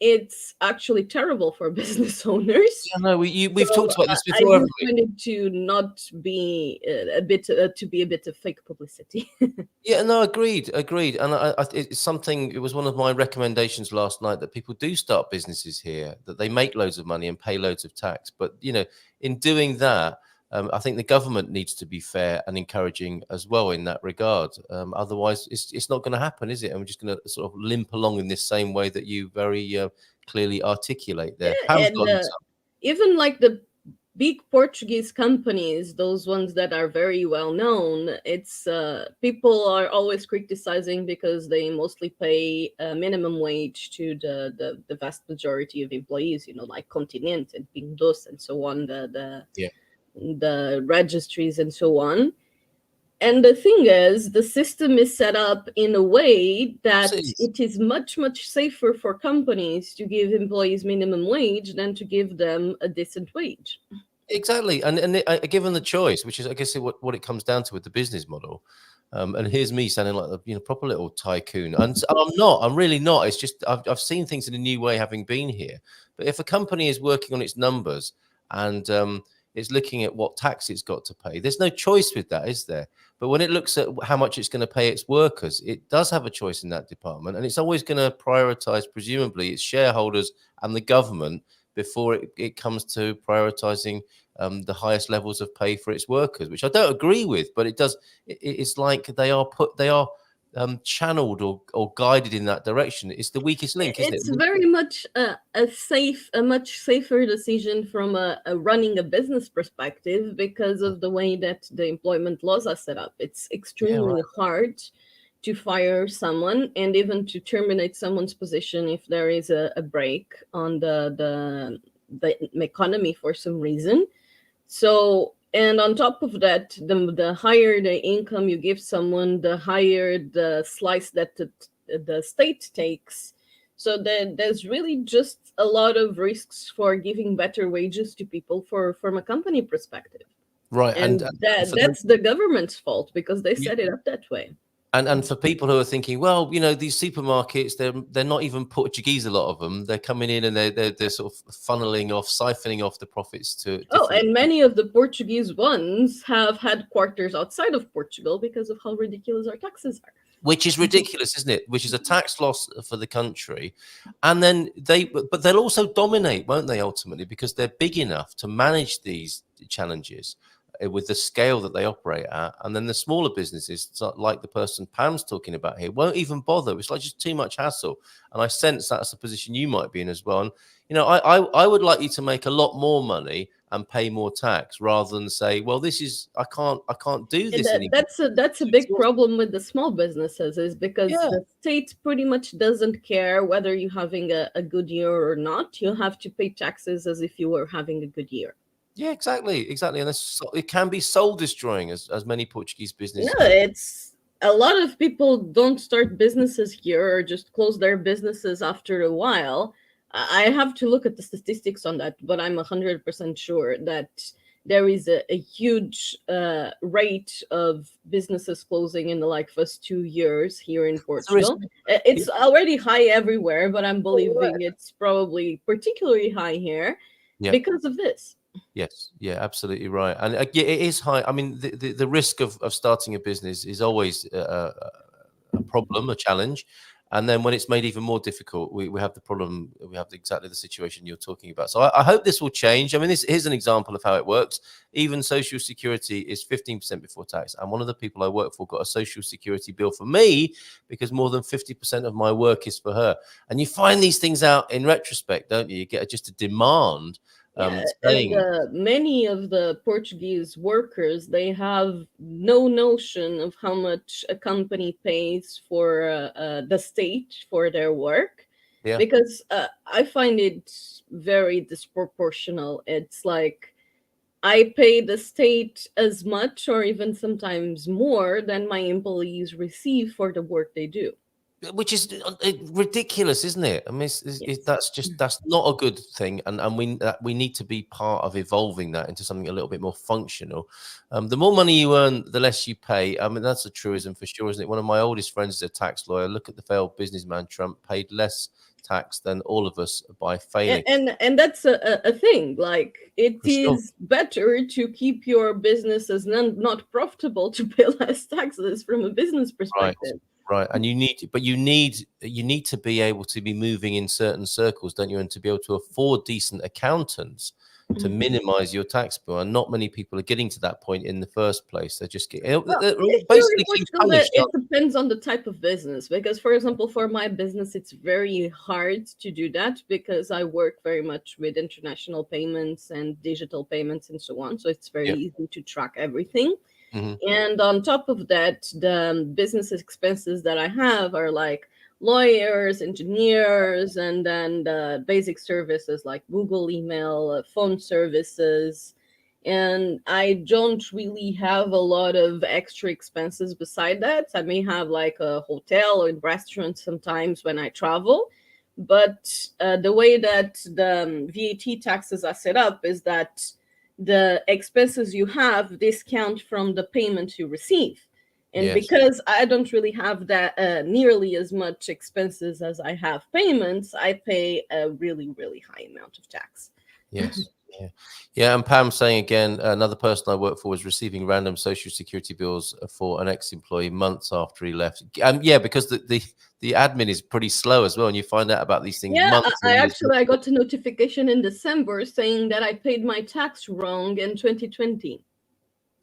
it's actually terrible for business owners. Yeah, no, we've talked about this before. I just wanted to not be a bit of fake publicity. Yeah, no, agreed. And it's something. It was one of my recommendations last night that people do start businesses here, that they make loads of money and pay loads of tax. But in doing that, I think the government needs to be fair and encouraging as well in that regard. Otherwise, it's not going to happen, is it? And we're just going to sort of limp along in this same way that you very clearly articulate there. Yeah, and even like the big Portuguese companies, those ones that are very well known, it's people are always criticizing because they mostly pay minimum wage to the vast majority of employees, you know, like Continente and Pindos and so on, the registries and so on. And the thing is, the system is set up in a way that it is much, much safer for companies to give employees minimum wage than to give them a decent wage. Exactly. And given the choice, which is, I guess, what it comes down to with the business model. And here's me sounding like a proper little tycoon. And I'm really not. It's just I've seen things in a new way having been here. But if a company is working on its numbers and it's looking at what tax it's got to pay, there's no choice with that, is there? But when it looks at how much it's going to pay its workers, it does have a choice in that department. And it's always going to prioritize, presumably, its shareholders and the government before it comes to prioritizing the highest levels of pay for its workers, which I don't agree with, but it does. It's like they are channeled or guided in that direction. It's the weakest link, isn't it? It's very much a much safer decision from a running a business perspective because of the way that the employment laws are set up. It's extremely hard to fire someone and even to terminate someone's position if there is a break on the economy for some reason. So, and on top of that, the higher the income you give someone, the higher the slice that the state takes. So there's really just a lot of risks for giving better wages to people from a company perspective. Right. And that's the government's fault because they set it up that way. And for people who are thinking, well, you know, these supermarkets, they're not even Portuguese, a lot of them. They're coming in and they're sort of siphoning off the profits to and many of the Portuguese ones have headquarters outside of Portugal because of how ridiculous our taxes are. Which is ridiculous, isn't it? Which is a tax loss for the country. And then but they'll also dominate, won't they, ultimately, because they're big enough to manage these challenges with the scale that they operate at. And then the smaller businesses, like the person Pam's talking about here, won't even bother. It's like just too much hassle. And I sense that's the position you might be in as well. And, you know, I would like you to make a lot more money and pay more tax rather than say, well, I can't do this anymore. That's a big problem with the small businesses, is because the state pretty much doesn't care whether you're having a good year or not. You have to pay taxes as if you were having a good year. Yeah, exactly. And it can be soul destroying, as many Portuguese businesses. Yeah, it's a lot of people don't start businesses here or just close their businesses after a while. I have to look at the statistics on that, but I'm 100% sure that there is a huge rate of businesses closing in the first 2 years here in Portugal. It's already high everywhere, but I'm believing it's probably particularly high here because of this. Yes, yeah, absolutely right. And it is high. I mean, the risk of starting a business is always a problem, a challenge. And then when it's made even more difficult, we have the problem, we have exactly the situation you're talking about. So I hope this will change. I mean, here's an example of how it works. Even Social Security is 15% before tax. And one of the people I work for got a Social Security bill for me because more than 50% of my work is for her. And you find these things out in retrospect, don't you? You get just a demand. Many of the Portuguese workers, they have no notion of how much a company pays for the state for their work, because I find it very disproportional. It's like I pay the state as much or even sometimes more than my employees receive for the work they do. Which is ridiculous, isn't it? I mean, that's not a good thing, and we need to be part of evolving that into something a little bit more functional. The more money you earn, the less you pay. I mean, that's a truism for sure, isn't it? One of my oldest friends is a tax lawyer. Look at the failed businessman Trump, paid less tax than all of us by failing. And that's a thing. Like, it is better to keep your business as not profitable to pay less taxes from a business perspective. Right, and you need to be able to be moving in certain circles, don't you? And to be able to afford decent accountants to minimize your tax bill, and not many people are getting to that point in the first place. They're just getting basically punished. It depends on the type of business, because for example, for my business, it's very hard to do that because I work very much with international payments and digital payments and so on. So it's very easy to track everything. And on top of that, the business expenses that I have are like lawyers, engineers, and then the basic services like Google email, phone services. And I don't really have a lot of extra expenses beside that. I may have like a hotel or restaurant sometimes when I travel. But the way that the VAT taxes are set up is that the expenses you have discount from the payment you receive. And because I don't really have that nearly as much expenses as I have payments, I pay a really, really high amount of tax. Yes. Yeah. And Pam saying again, another person I work for was receiving random social security bills for an ex-employee months after he left. Because the admin is pretty slow as well, and you find out about these things. Yeah, I got a notification in December saying that I paid my tax wrong in 2020.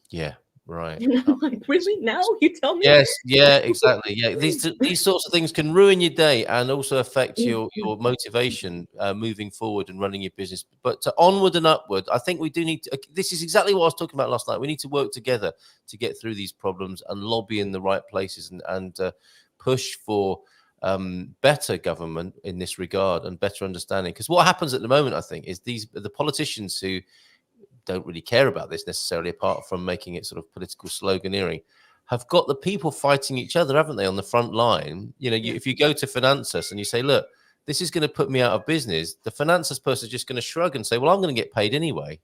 Yeah. Right. And I'm like, really? Now you tell me? Yes. Yeah. Exactly. Yeah. These sorts of things can ruin your day and also affect your motivation moving forward and running your business. But onward and upward, I think we do need to. This is exactly what I was talking about last night. We need to work together to get through these problems and lobby in the right places and push for better government in this regard and better understanding. Because what happens at the moment, I think, is the politicians who don't really care about this necessarily, apart from making it sort of political sloganeering, have got the people fighting each other, haven't they, on the front line? If you go to Finances and you say, look, this is going to put me out of business, the Finances person is just going to shrug and say, well, I'm going to get paid anyway.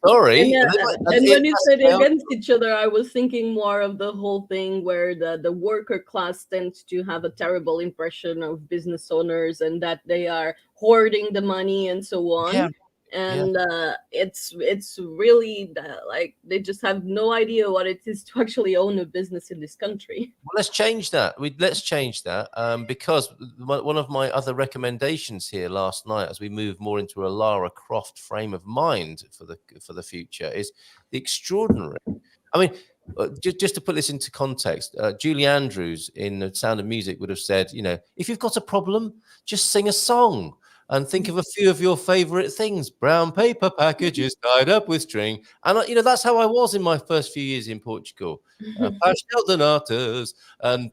Sorry. And when you said against each other, I was thinking more of the whole thing where the worker class tends to have a terrible impression of business owners and that they are hoarding the money and so on. Yeah. And it's really like they just have no idea what it is to actually own a business in this country. Well, let's change that. Because one of my other recommendations here last night, as we move more into a Lara Croft frame of mind for the future, is the extraordinary. I mean, just to put this into context, Julie Andrews in The Sound of Music would have said, if you've got a problem, just sing a song. And think of a few of your favorite things: brown paper packages tied up with string. And, that's how I was in my first few years in Portugal. Pastel de natas and,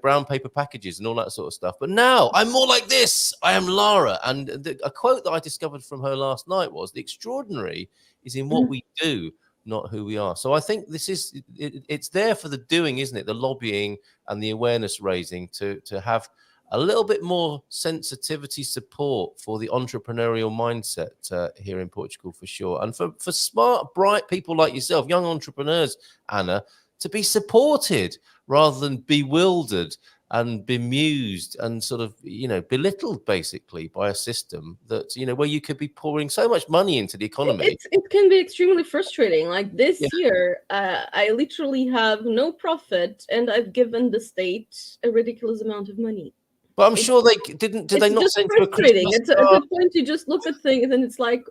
brown paper packages and all that sort of stuff. But now I'm more like this. I am Lara. And a quote that I discovered from her last night was, the extraordinary is in what we do, not who we are. So I think it's there for the doing, isn't it? The lobbying and the awareness raising to have a little bit more sensitivity support for the entrepreneurial mindset here in Portugal, for sure. And for smart, bright people like yourself, young entrepreneurs, Anna, to be supported rather than bewildered and bemused and sort of, belittled basically by a system that, where you could be pouring so much money into the economy. It can be extremely frustrating. Like this year, I literally have no profit and I've given the state a ridiculous amount of money. But I'm sure they didn't. Did they not send you a Christmas card? It's at the point you just look at things and it's like,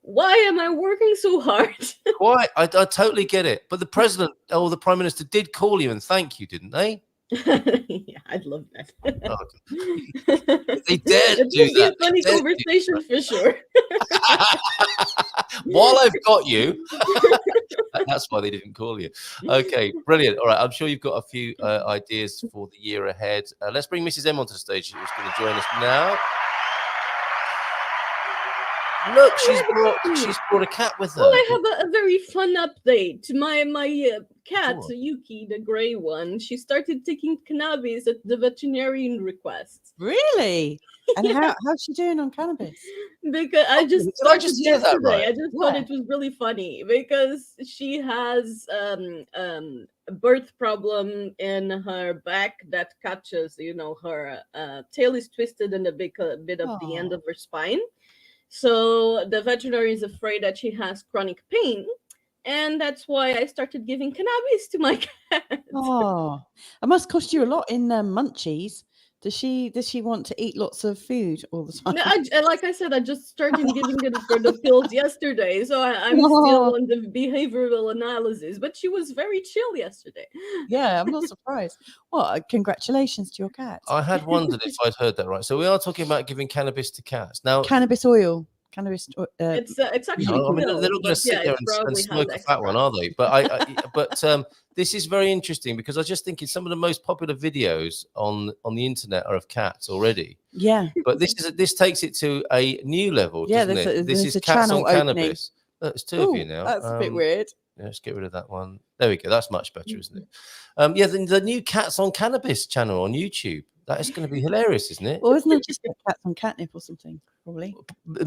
why am I working so hard? Why? I totally get it. But the president or the prime minister did call you and thank you, didn't they? Yeah, I'd love that. They dared do that. Funny conversation for sure. While I've got you, that's why they didn't call you. Okay, brilliant. All right, I'm sure you've got a few ideas for the year ahead. Let's bring Mrs. M onto the stage. She's going to join us now. Look, she's brought a cat with her. Well, I have a very fun update. My cat, Yuki, the gray one, she started taking cannabis at the veterinarian request. Really? And how's she doing on cannabis? Because I just hear that right? I just thought it was really funny because she has a birth problem in her back that catches, her tail is twisted and a bit of the end of her spine. So the veterinary is afraid that she has chronic pain, and that's why I started giving cannabis to my cat. Oh, it must cost you a lot in munchies Does she want to eat lots of food all the time? No, like I said, I just started giving it for the pills yesterday, so I'm still on the behavioral analysis. But she was very chill yesterday. Yeah, I'm not surprised. Well, congratulations to your cat. I had wondered if I'd heard that right. So we are talking about giving cannabis to cats now. Cannabis oil. It's actually I mean, pills, they're not going but to sit yeah, there it and probably smoke a has fat one, extra. are they? But this is very interesting because I was just thinking some of the most popular videos on the internet are of cats already. Yeah. But this takes it to a new level, Yeah, doesn't it? there's This is a cats on channel opening. cannabis. There's two of you now. That's a bit weird. Yeah, let's get rid of that one. There we go. That's much better, isn't it? Yeah, the new Cats on Cannabis channel on YouTube. That is going to be hilarious, isn't it? Well, isn't it just like cats on catnip or something? Probably.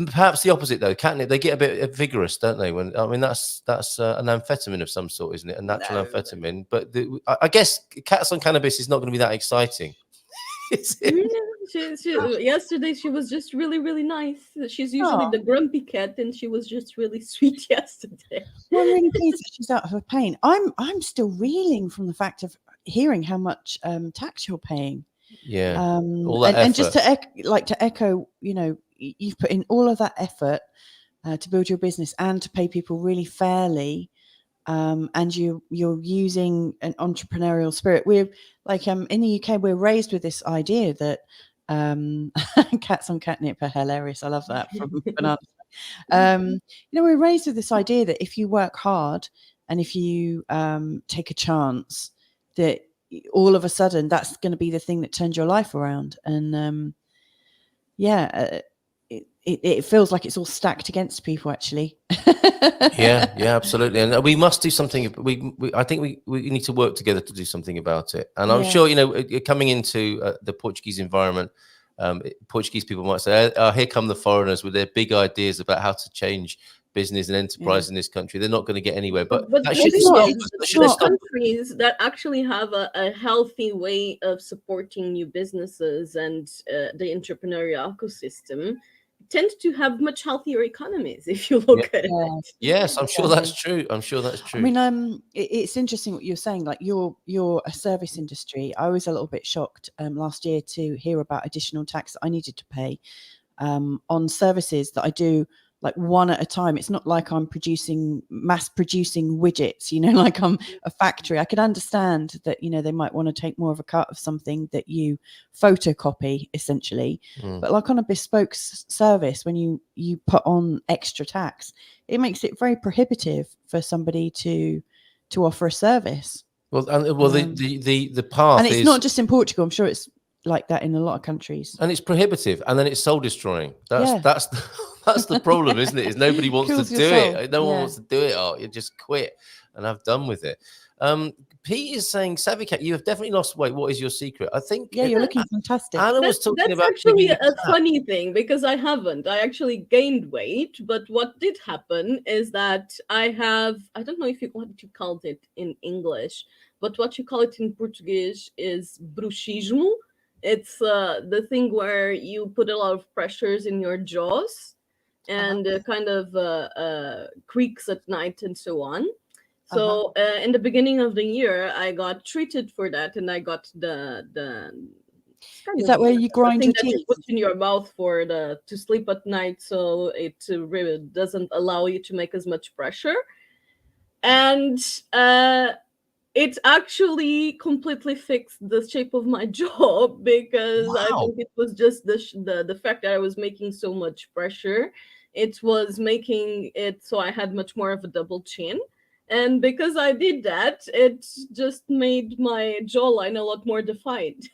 Perhaps the opposite though. Catnip, they get a bit vigorous, don't they? When I mean, that's an amphetamine of some sort, isn't it? A natural amphetamine. But I guess Cats on Cannabis is not going to be that exciting. Is it? Yesterday she was just really, really nice. She's usually the grumpy cat, and she was just really sweet yesterday. Well, I'm really pleased that she's out of her pain. I'm still reeling from the fact of hearing how much tax you're paying. Yeah, all that and just to echo, you know, you've put in all of that effort to build your business and to pay people really fairly. And you're using an entrepreneurial spirit. We're like in the UK, we're raised with this idea that cats on catnip are hilarious. I love that from Banana. You know, we're raised with this idea that if you work hard and if you take a chance, that all of a sudden that's going to be the thing that turns your life around. And it feels like it's all stacked against people, actually. yeah, absolutely. And we must do something. I think we need to work together to do something about it. And I'm sure, you know, coming into the Portuguese environment, Portuguese people might say, oh, here come the foreigners with their big ideas about how to change business and enterprise in this country. They're not going to get anywhere. But that there's countries that actually have a healthy way of supporting new businesses and the entrepreneurial ecosystem tend to have much healthier economies if you look at it. Yes, I'm sure that's true. I mean, it's interesting what you're saying. Like you're a service industry. I was a little bit shocked last year to hear about additional tax that I needed to pay on services that I do like one at a time. It's not like I'm mass producing widgets, you know, like I'm a factory. I could understand that, you know, they might want to take more of a cut of something that you photocopy essentially, but like on a bespoke service, when you put on extra tax, it makes it very prohibitive for somebody to offer a service. Well, the path, and it's not just in Portugal. I'm sure it's like that in a lot of countries, and it's prohibitive, and then it's soul destroying. That's the problem, isn't it? Is nobody wants to do it. No one wants to do it. Oh, you just quit and have done with it. Pete is saying, Savvy Cat, you have definitely lost weight. What is your secret? I think you're looking fantastic. Anna was talking that's about actually a funny thing because I haven't. I actually gained weight, but what did happen is that I don't know what you called it in English, but what you call it in Portuguese is bruxismo. It's the thing where you put a lot of pressures in your jaws and kind of creaks at night and so on. So in the beginning of the year, I got treated for that, and I got the is that where you grind your teeth? You put in your mouth to sleep at night, so it really doesn't allow you to make as much pressure, and it actually completely fixed the shape of my jaw because I think it was just the fact that I was making so much pressure. It was making it so I had much more of a double chin. And because I did that, it just made my jawline a lot more defined.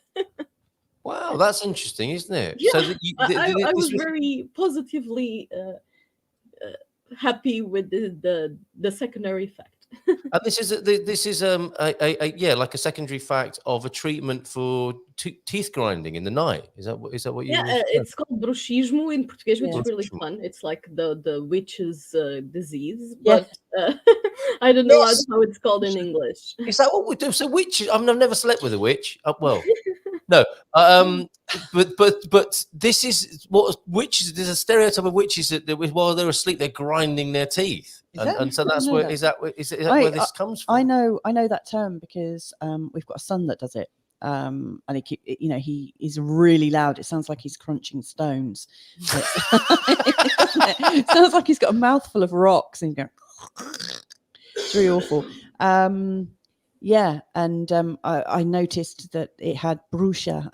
Wow, that's interesting, isn't it? Yeah, So I was very positively happy with the secondary effect. This is like a secondary fact of a treatment for teeth grinding in the night. Is that what you? Yeah, it's called bruxismo in Portuguese, which is really fun. It's like the witch's disease, but I don't know how it's called in English. Is that what we do? So witches? I mean, I've never slept with a witch. Well, no. But this is what witches. There's a stereotype of witches that while they're asleep, they're grinding their teeth. And so that's where where this comes from? I know that term because we've got a son that does it. and he is really loud. It sounds like he's crunching stones. It sounds like he's got a mouthful of rocks and going. It's really awful. I noticed that it had Brucia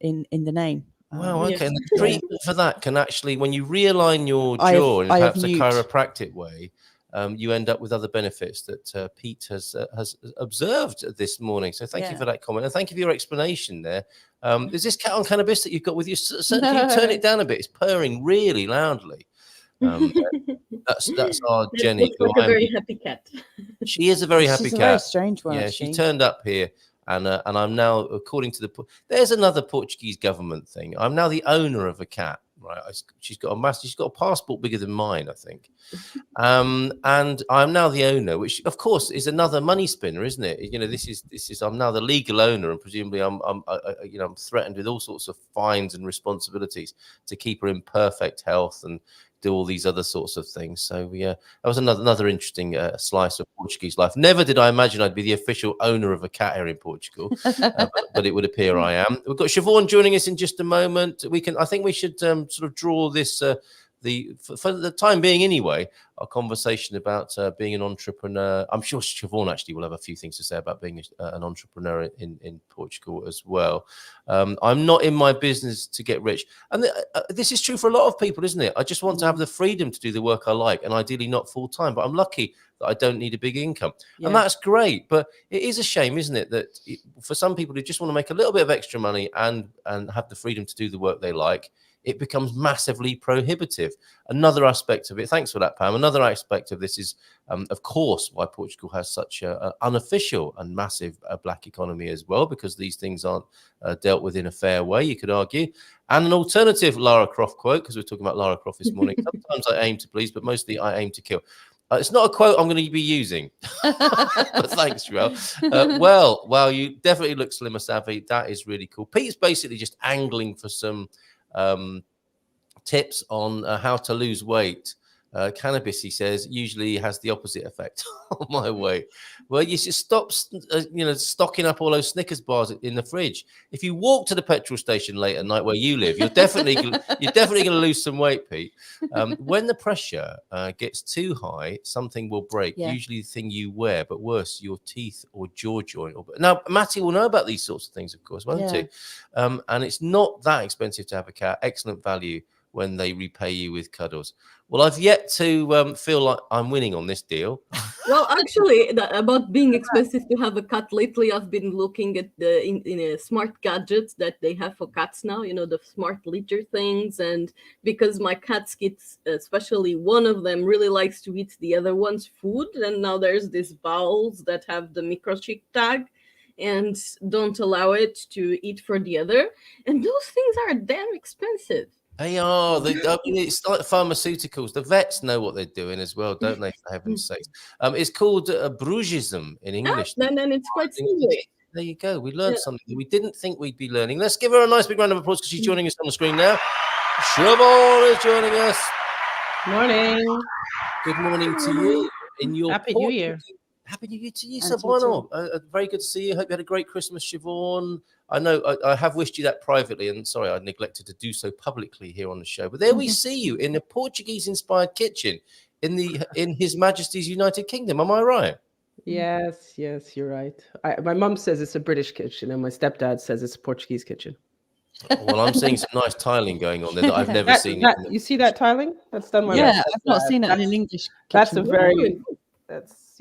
in the name. Wow, okay. Yes. And the treatment for that can actually, when you realign your jaw in perhaps a chiropractic way, you end up with other benefits that Pete has observed this morning. So thank you for that comment. And thank you for your explanation there. Is this cat on cannabis that you've got with you? Can you turn it down a bit? It's purring really loudly. That's our Jenny. Looks like a very happy cat. She is a very happy She's cat. a very strange one. Yeah, she turned up here. And I'm now, according to there's another Portuguese government thing. I'm now the owner of a cat, right? She's got a passport bigger than mine, I think. And I'm now the owner, which of course is another money spinner, isn't it? This is I'm now the legal owner, and presumably I'm threatened with all sorts of fines and responsibilities to keep her in perfect health and do all these other sorts of things. So that was another interesting slice of Portuguese life. Never did I imagine I'd be the official owner of a cat here in Portugal, but it would appear I am. We've got Siobhan joining us in just a moment. I think we should sort of draw this for the time being anyway, our conversation about being an entrepreneur. I'm sure Siobhan actually will have a few things to say about being an entrepreneur in Portugal as well. I'm not in my business to get rich. And this is true for a lot of people, isn't it? I just want to have the freedom to do the work I like, and ideally not full time, but I'm lucky that I don't need a big income. Yeah. And that's great. But it is a shame, isn't it, that for some people who just want to make a little bit of extra money and have the freedom to do the work they like, it becomes massively prohibitive. Another aspect of it, thanks for that, Pam. Another aspect of this is, of course, why Portugal has such an unofficial and massive black economy as well, because these things aren't dealt with in a fair way, you could argue. And an alternative Lara Croft quote, because we're talking about Lara Croft this morning. Sometimes I aim to please, but mostly I aim to kill. It's not a quote I'm going to be using, but thanks, Joel. Well, you definitely look slimmer, Savvy. That is really cool. Pete's basically just angling for some tips on how to lose weight. Cannabis, he says, usually has the opposite effect on my weight. Well, you should stop, stocking up all those Snickers bars in the fridge. If you walk to the petrol station late at night where you live, you're definitely going to lose some weight, Pete. When the pressure gets too high, something will break. Yeah. Usually the thing you wear, but worse, your teeth or jaw joint. Now, Matty will know about these sorts of things, of course, won't he? And it's not that expensive to have a cat. Excellent value when they repay you with cuddles. Well, I've yet to feel like I'm winning on this deal. Well, actually, about being expensive to have a cat, lately I've been looking at the smart gadgets that they have for cats now, the smart litter things. And because my cat's kids, especially one of them, really likes to eat the other one's food. And now there's these bowls that have the microchip tag and don't allow it to eat for the other. And those things are damn expensive. They are. It's like pharmaceuticals. The vets know what they're doing as well, don't they? For heaven's sakes. It's called brugism in English. And it's quite simple. There you go. We learned something that we didn't think we'd be learning. Let's give her a nice big round of applause because she's joining us on the screen now. Siobhan is joining us. Morning. Good morning to you. Happy New Year. Happy New Year to you, Siobhan. Very good to see you. Hope you had a great Christmas, Siobhan. I know I have wished you that privately, and sorry, I neglected to do so publicly here on the show. But there we see you in a Portuguese-inspired kitchen in His Majesty's United Kingdom. Am I right? Yes, you're right. My mum says it's a British kitchen, and my stepdad says it's a Portuguese kitchen. Well, I'm seeing some nice tiling going on there that I've never seen. You see that tiling? That's done by I've not seen it in an English kitchen. That's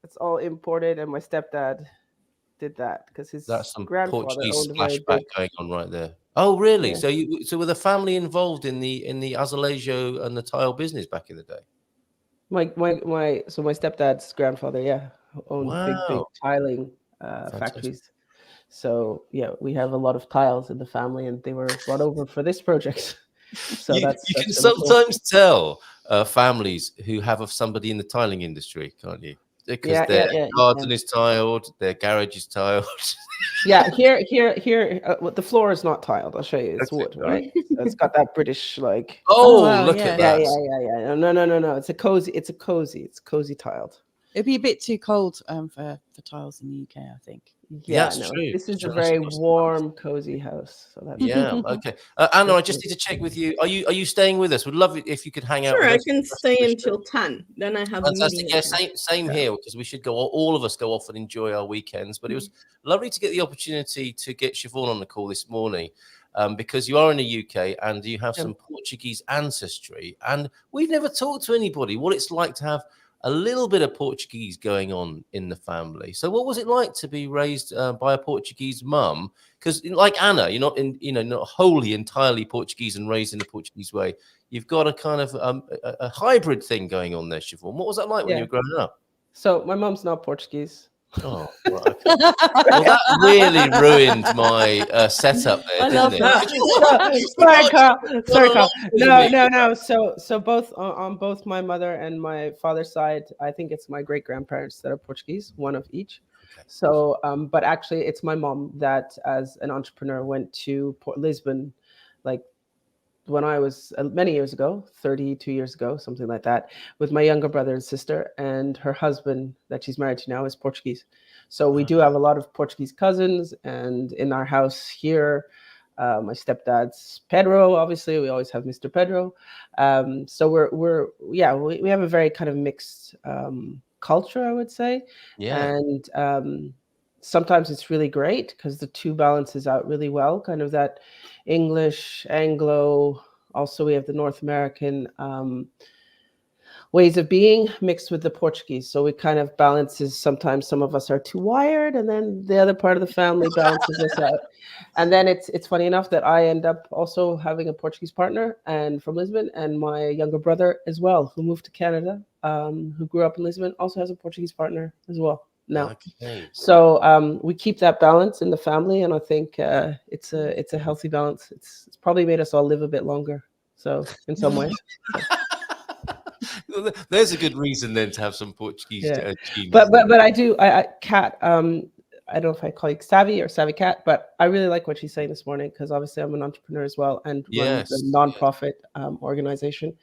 it's all imported, and my stepdad did that because his grandfather Portuguese owned splashback going on right there. Oh, really? Yeah. So were the family involved in the azulejo and the tile business back in the day? My stepdad's grandfather, owned big tiling factories. So we have a lot of tiles in the family, and they were brought over for this project. So you can sometimes tell families who have somebody in the tiling industry, can't you? Because their garden is tiled, their garage is tiled. Here. The floor is not tiled. I'll show you. It's wood, right? So it's got that British like. Look at that. Yeah. No. It's cozy tiled. It'd be a bit too cold for tiles in the UK, I think. Yeah, That's no, true. this is a That's very nice. warm, cozy house. So that's Yeah. Okay. Anna, I just need to check with you. Are you staying with us? We'd love it if you could hang out Sure, with I us. can for the rest of stay the show. until 10. Then I have a Fantastic. meeting. Yeah, same here, because we should all of us go off and enjoy our weekends. But it was lovely to get the opportunity to get Siobhan on the call this morning, because you are in the UK and you have some Portuguese ancestry, and we've never talked to anybody what it's like to have a little bit of Portuguese going on in the family. So what was it like to be raised by a Portuguese mum? Because like Anna, you're not not wholly entirely Portuguese and raised in the Portuguese way. You've got a kind of a hybrid thing going on there, Siobhan. What was that like when you were growing up? So my mom's not Portuguese. Oh, right, okay. Well, that really ruined my setup there, didn't it? Sorry, Carl. Sorry, Carl. No. So both on both my mother and my father's side, I think it's my great grandparents that are Portuguese, one of each. Okay. So, but actually, it's my mom that, as an entrepreneur, went to Lisbon, like when I was many years ago, 32 years ago, something like that, with my younger brother and sister, and her husband that she's married to now is Portuguese. So we do have a lot of Portuguese cousins, and in our house here, my stepdad's Pedro. Obviously, we always have Mr. Pedro. So we have a very kind of mixed culture, I would say. Yeah. And sometimes it's really great because the two balances out really well, kind of that English, Anglo. Also, we have the North American ways of being mixed with the Portuguese. So it kind of balances. Sometimes some of us are too wired, and then the other part of the family balances us out. And then it's funny enough that I end up also having a Portuguese partner and from Lisbon, and my younger brother as well, who moved to Canada, who grew up in Lisbon, also has a Portuguese partner as well. No. Okay. So we keep that balance in the family, and I think it's a healthy balance. It's probably made us all live a bit longer. So in some ways. There's a good reason then to have some Portuguese genes. But Cat, I don't know if I call you Savvy or Savvy Cat, but I really like what she's saying this morning, because obviously I'm an entrepreneur as well and run the nonprofit organization.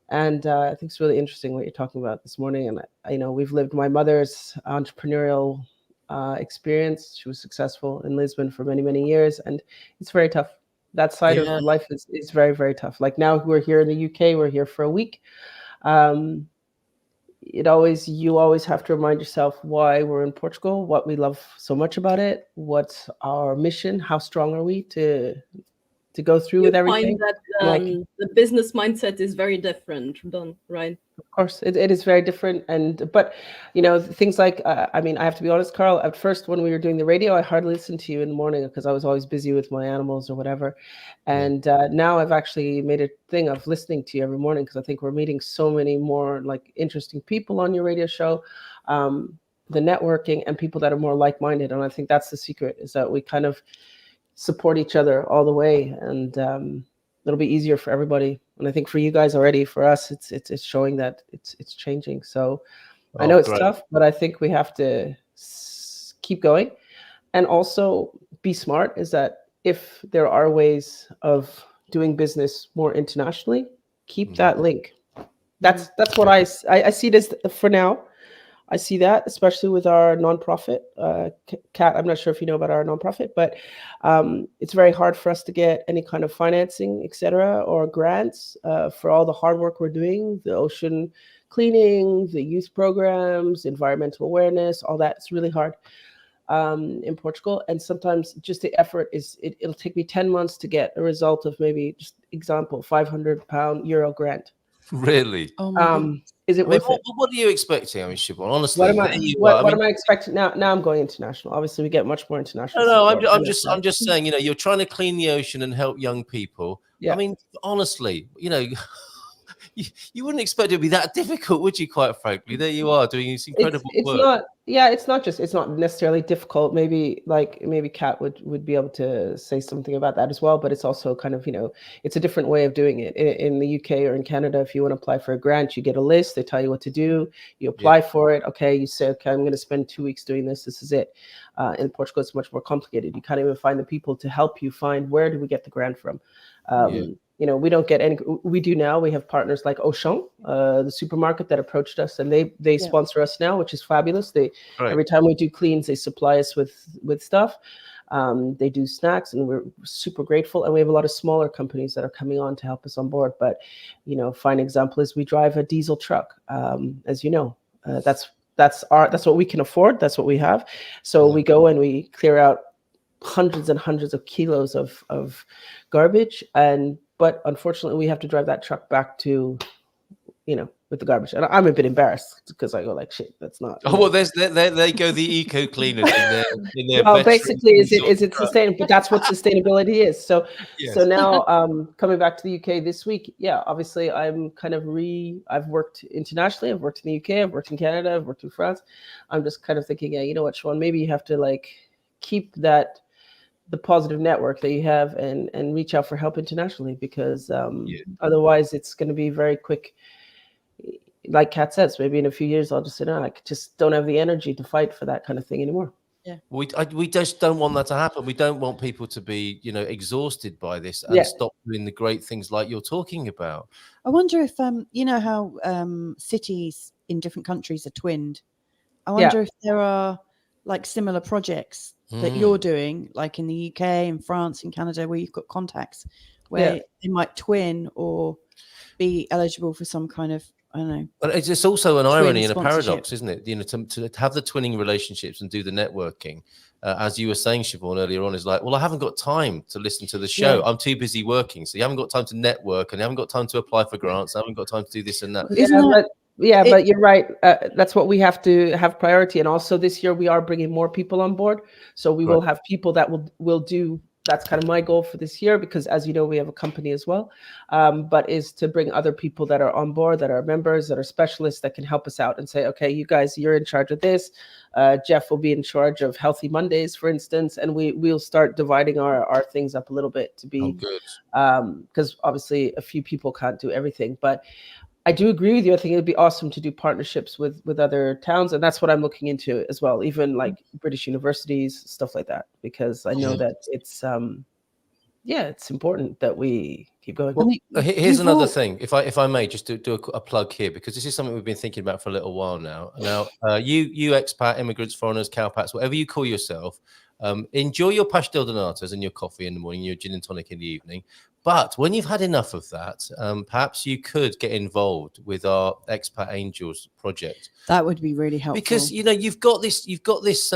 And I think it's really interesting what you're talking about this morning. And I know we've lived my mother's entrepreneurial experience. She was successful in Lisbon for many, many years, and it's very tough. That side of life is very, very tough. Like now we're here in the UK, we're here for a week. You always have to remind yourself why we're in Portugal, what we love so much about it, what's our mission, how strong are we to go through with everything. Find that the business mindset is very different, right? Of course, it is very different. But things like, I have to be honest, Carl, at first when we were doing the radio, I hardly listened to you in the morning because I was always busy with my animals or whatever. And now I've actually made a thing of listening to you every morning, because I think we're meeting so many more like interesting people on your radio show, the networking, and people that are more like-minded. And I think that's the secret, is that we kind of support each other all the way, and it'll be easier for everybody. And I think for you guys already, for us, it's showing that it's changing. So I know it's tough, but I think we have to keep going, and also be smart. Is that if there are ways of doing business more internationally, keep that link. That's what I see it as for now. I see that, especially with our nonprofit. Kat, I'm not sure if you know about our nonprofit, but it's very hard for us to get any kind of financing, etc., or grants for all the hard work we're doing, the ocean cleaning, the youth programs, environmental awareness, all that. It's really hard in Portugal. And sometimes just the effort it'll take me 10 months to get a result of maybe, just example, €500 grant. Really? Is it worth it? What are you expecting? I mean, Siobhan, honestly, what am I expecting now? Now I'm going international. Obviously, we get much more international. No, I'm just saying. You're trying to clean the ocean and help young people. Yeah. I mean, honestly, you wouldn't expect it to be that difficult, would you? Quite frankly, there you are doing this incredible work. It's not necessarily difficult. Maybe Kat would be able to say something about that as well. But it's also kind of, it's a different way of doing it. In the UK or in Canada, if you want to apply for a grant, you get a list. They tell you what to do. You apply for it. Okay, you say, okay, I'm going to spend 2 weeks doing this. This is it. In Portugal, it's much more complicated. You can't even find the people to help you find where do we get the grant from. we don't get any. We do now. We have partners like Auchan, the supermarket that approached us, and they sponsor us now, which is fabulous. Every time we do cleans, they supply us with stuff. They do snacks, and we're super grateful. And we have a lot of smaller companies that are coming on to help us on board. But fine example is we drive a diesel truck. As you know, that's what we can afford. That's what we have. So we go and we clear out hundreds and hundreds of kilos of garbage, but unfortunately we have to drive that truck back to with the garbage, and I'm a bit embarrassed because I go like, shit, that's not. Well, they go the eco cleaners in their well, basically, is it sustainable? But that's what sustainability is. So so now coming back to the UK this week, obviously I'm kind of I've worked internationally. I've worked in the UK. I've worked in Canada. I've worked in France. I'm just kind of thinking, you know what, Siobhan, maybe you have to keep the positive network that you have and reach out for help internationally, because otherwise it's going to be very quick. Like Kat says, maybe in a few years I'll just say, no, I just don't have the energy to fight for that kind of thing anymore. Yeah, we just don't want that to happen. We don't want people to be exhausted by this and stop doing the great things like you're talking about. I wonder if how cities in different countries are twinned. I wonder if there are similar projects that you're doing, like in the UK, in France, in Canada, where you've got contacts where they might twin or be eligible for some kind of, I don't know. But it's also an irony and a paradox, isn't it? To have the twinning relationships and do the networking, as you were saying, Siobhan, earlier on, is like, well, I haven't got time to listen to the show. I'm too busy working. So you haven't got time to network, and you haven't got time to apply for grants. I haven't got time to do this and that. But you're right. That's what we have to have priority. And also this year we are bringing more people on board. So we will have people that will do. That's kind of my goal for this year, because as you know, we have a company as well, but is to bring other people that are on board, that are members, that are specialists, that can help us out and say, okay, you guys, you're in charge of this. Jeff will be in charge of Healthy Mondays, for instance, and we'll start dividing our things up a little bit to be, because obviously a few people can't do everything. But I do agree with you. I think it'd be awesome to do partnerships with other towns, and that's what I'm looking into as well. Even like British universities, stuff like that, because I know that it's it's important that we keep going. Well, here's another thing, if I may, just do a plug here, because this is something we've been thinking about for a little while now. Now, you expat, immigrants, foreigners, cowpats, whatever you call yourself, enjoy your pastel de natas and your coffee in the morning, your gin and tonic in the evening. But when you've had enough of that, perhaps you could get involved with our Expat Angels project. That would be really helpful, because you've got this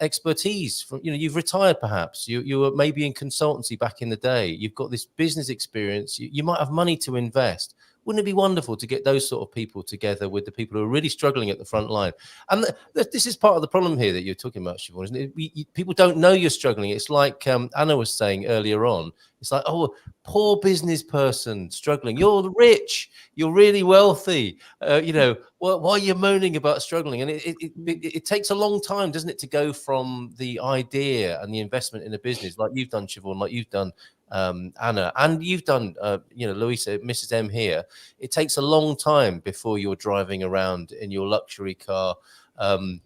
expertise from you've retired, perhaps you were maybe in consultancy back in the day. You've got this business experience. You might have money to invest. Wouldn't it be wonderful to get those sort of people together with the people who are really struggling at the front line? And this is part of the problem here that you're talking about, Siobhan, isn't it? People don't know you're struggling. It's like Anna was saying earlier on. It's like, oh, poor business person struggling. You're rich. You're really wealthy. Why are you moaning about struggling? And it takes a long time, doesn't it, to go from the idea and the investment in a business, like you've done, Siobhan, like you've done, Anna, and you've done, Louisa, Mrs. M here. It takes a long time before you're driving around in your luxury car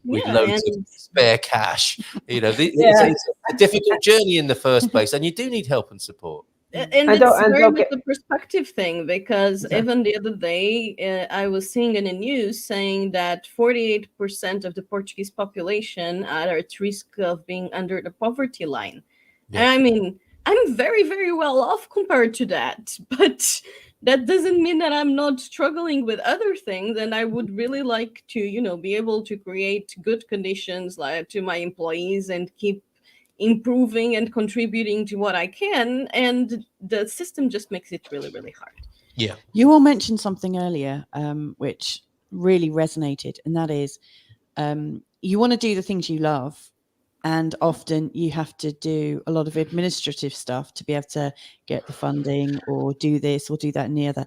with loads of spare cash. It's a difficult journey in the first place, and you do need help and support. And it's very much a perspective thing, because even the other day I was seeing in the news saying that 48% of the Portuguese population are at risk of being under the poverty line. And I mean, I'm very, very well off compared to that, but that doesn't mean that I'm not struggling with other things. And I would really like to, be able to create good conditions to my employees and keep improving and contributing to what I can. And the system just makes it really, really hard. Yeah. You all mentioned something earlier, which really resonated, and that is you want to do the things you love. And often you have to do a lot of administrative stuff to be able to get the funding or do this or do that and the other.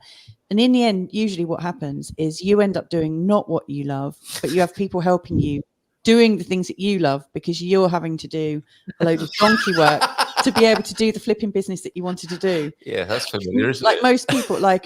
And in the end, usually what happens is you end up doing not what you love, but you have people helping you doing the things that you love, because you're having to do a load of donkey work to be able to do the flipping business that you wanted to do. Yeah, that's familiar, isn't like it? Most people, I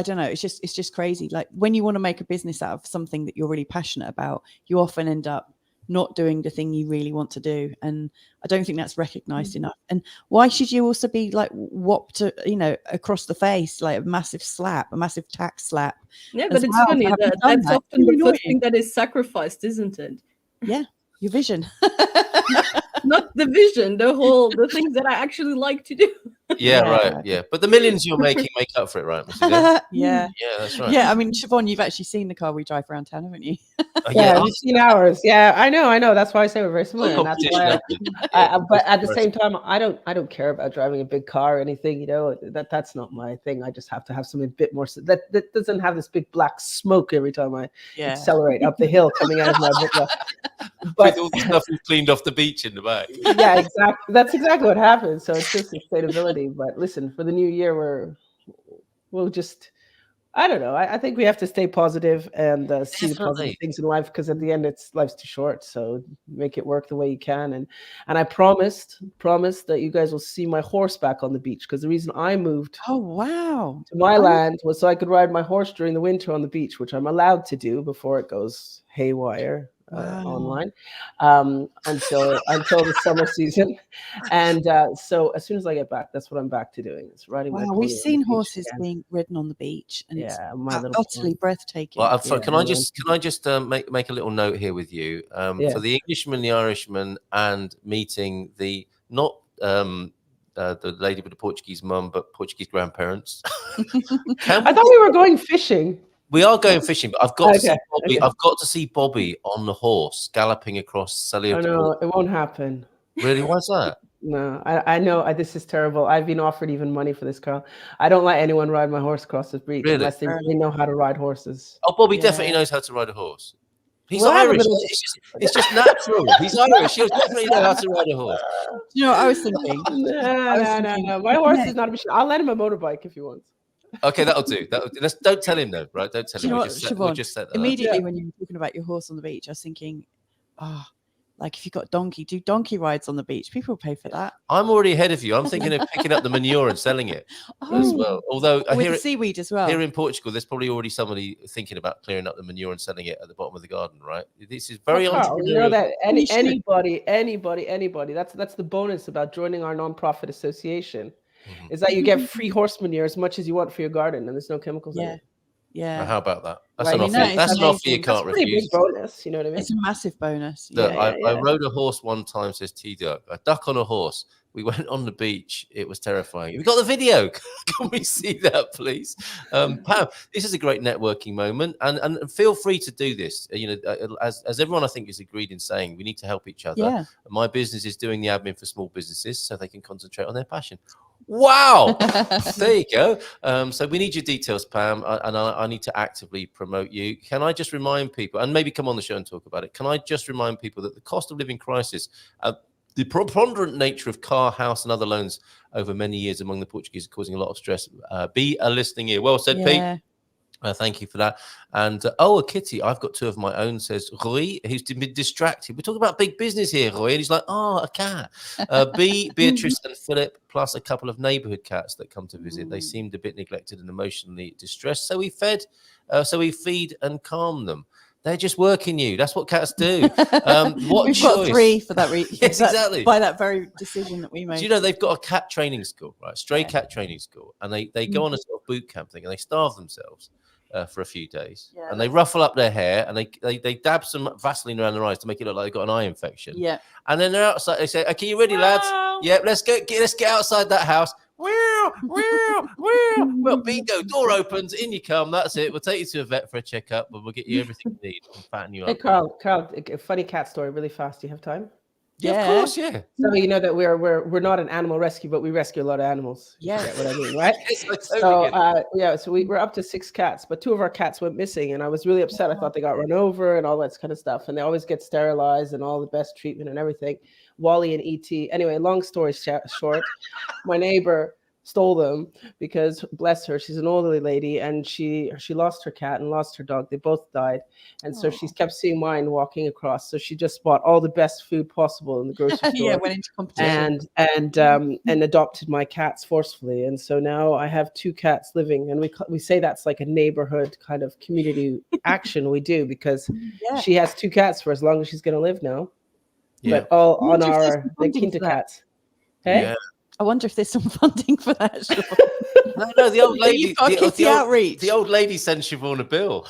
don't know, it's just crazy. Like when you want to make a business out of something that you're really passionate about, you often end up not doing the thing you really want to do. And I don't think that's recognized enough. And why should you also be like whopped, across the face, like a massive slap, a massive tax slap? Yeah, but it's funny that that's often the first thing that is sacrificed, isn't it? Yeah, your vision. Not the vision, the things that I actually like to do. Yeah, right. Yeah, but the millions you're making make up for it, right, Mrs. Yeah, that's right. Yeah, I mean, Siobhan, you've actually seen the car we drive around town, haven't you? Yeah, you've seen ours. Yeah, I know. That's why I say we're very similar. And that's why but at the same time, I don't care about driving a big car or anything. That's not my thing. I just have to have something a bit more that doesn't have this big black smoke every time I accelerate up the hill coming out of my book. But with all the stuff we've cleaned off the beach in the back. Yeah, exactly. That's exactly what happens. So it's just sustainability. But listen, for the new year, we'll just, I don't know. I think we have to stay positive and see the positive things in life, because at the end, life's too short. So make it work the way you can. And I promised that you guys will see my horse back on the beach, because the reason I moved to my land was so I could ride my horse during the winter on the beach, which I'm allowed to do before it goes haywire. Online until the summer season, and so as soon as I get back, that's what I'm back to doing. It's riding. Wow, we've seen horses being ridden on the beach, and it's utterly breathtaking. Well, can I just make a little note here with you for the Englishman, the Irishman, and meeting the lady with the Portuguese mum, but Portuguese grandparents. I thought we were going fishing. We are going fishing, but I've got to see Bobby. I've got to see Bobby on the horse galloping across Salio. Oh no, it won't happen. Really? Why's that? No, I know this is terrible. I've been offered even money for this, Carl. I don't let anyone ride my horse across the beach unless they really know how to ride horses. Oh, Bobby definitely knows how to ride a horse. He's Irish. It's just natural. He's Irish. He'll definitely know how to ride a horse. You know, I was thinking. No. My horse is not a machine. I'll let him a motorbike if he wants. Okay, that'll do. Don't tell him though, right? Don't tell him. We'll just set that immediately when you were talking about your horse on the beach, I was thinking, like if you got donkey, do donkey rides on the beach. People will pay for that. I'm already ahead of you. I'm thinking of picking up the manure and selling it as well. Although I hear seaweed as well. Here in Portugal, there's probably already somebody thinking about clearing up the manure and selling it at the bottom of the garden, right? This is very entrepreneurial. You know that anybody. That's the bonus about joining our nonprofit association. Is that you get free horse manure as much as you want for your garden, and there's no chemicals in it. Yeah. How about that? That's an offer. That's an offer you can't refuse. Big bonus, you know what I mean? It's a massive bonus. Look, I rode a horse one time, says T-Duck. A duck on a horse. We went on the beach. It was terrifying. We got the video. Can we see that, please? Pam, this is a great networking moment, and feel free to do this. As everyone I think is agreed in saying, we need to help each other. Yeah. My business is doing the admin for small businesses so they can concentrate on their passion. Wow, there you go. So we need your details, Pam, and I need to actively promote you. Can I just remind people, and maybe come on the show and talk about it, can I just remind people that the cost of living crisis, the preponderant nature of car, house, and other loans over many years among the Portuguese are causing a lot of stress. Be a listening ear. Well said, Pete. Thank you for that. And a kitty. I've got two of my own, says Rui, who's been distracted. We're talking about big business here, Rui. And he's like, a cat. Beatrice and Philip, plus a couple of neighborhood cats that come to visit. They seemed a bit neglected and emotionally distressed. So we feed and calm them. They're just working you. That's what cats do. We've got three for that reason. Yes, exactly. By that very decision that we made. Do you know they've got a cat training school, right? Stray cat training school. And they go on a sort of boot camp thing and they starve themselves for a few days. Yeah, and they ruffle up their hair and they dab some Vaseline around their eyes to make it look like they've got an eye infection. Yeah. And then they're outside. They say, okay, you ready, lads? Yeah, let's get outside that house. Well, bingo, door opens, in you come. That's it. We'll take you to a vet for a checkup, but we'll get you everything you need and fatten you up. Hey, Carl, a funny cat story, really fast. Do you have time? Yeah, of course, yeah. So you know that we're not an animal rescue, but we rescue a lot of animals. Yeah, what I mean, right? So we're up to 6 cats, but 2 of our cats went missing, and I was really upset. I thought they got run over and all that kind of stuff, and they always get sterilized and all the best treatment and everything. Wally and ET. Anyway, long story short, my neighbor stole them because bless her, she's an elderly lady, and she lost her cat and lost her dog. They both died, and so she's kept seeing mine walking across. So she just bought all the best food possible in the grocery store. Yeah, went into competition and adopted my cats forcefully. And so now I have 2 cats living, and we say that's like a neighborhood kind of community action we do, because she has 2 cats for as long as she's going to live now. Yeah. But all on our Quinta cats. Hey? Yeah. I wonder if there's some funding for that. No, the old lady. The old lady sent Siobhan a bill.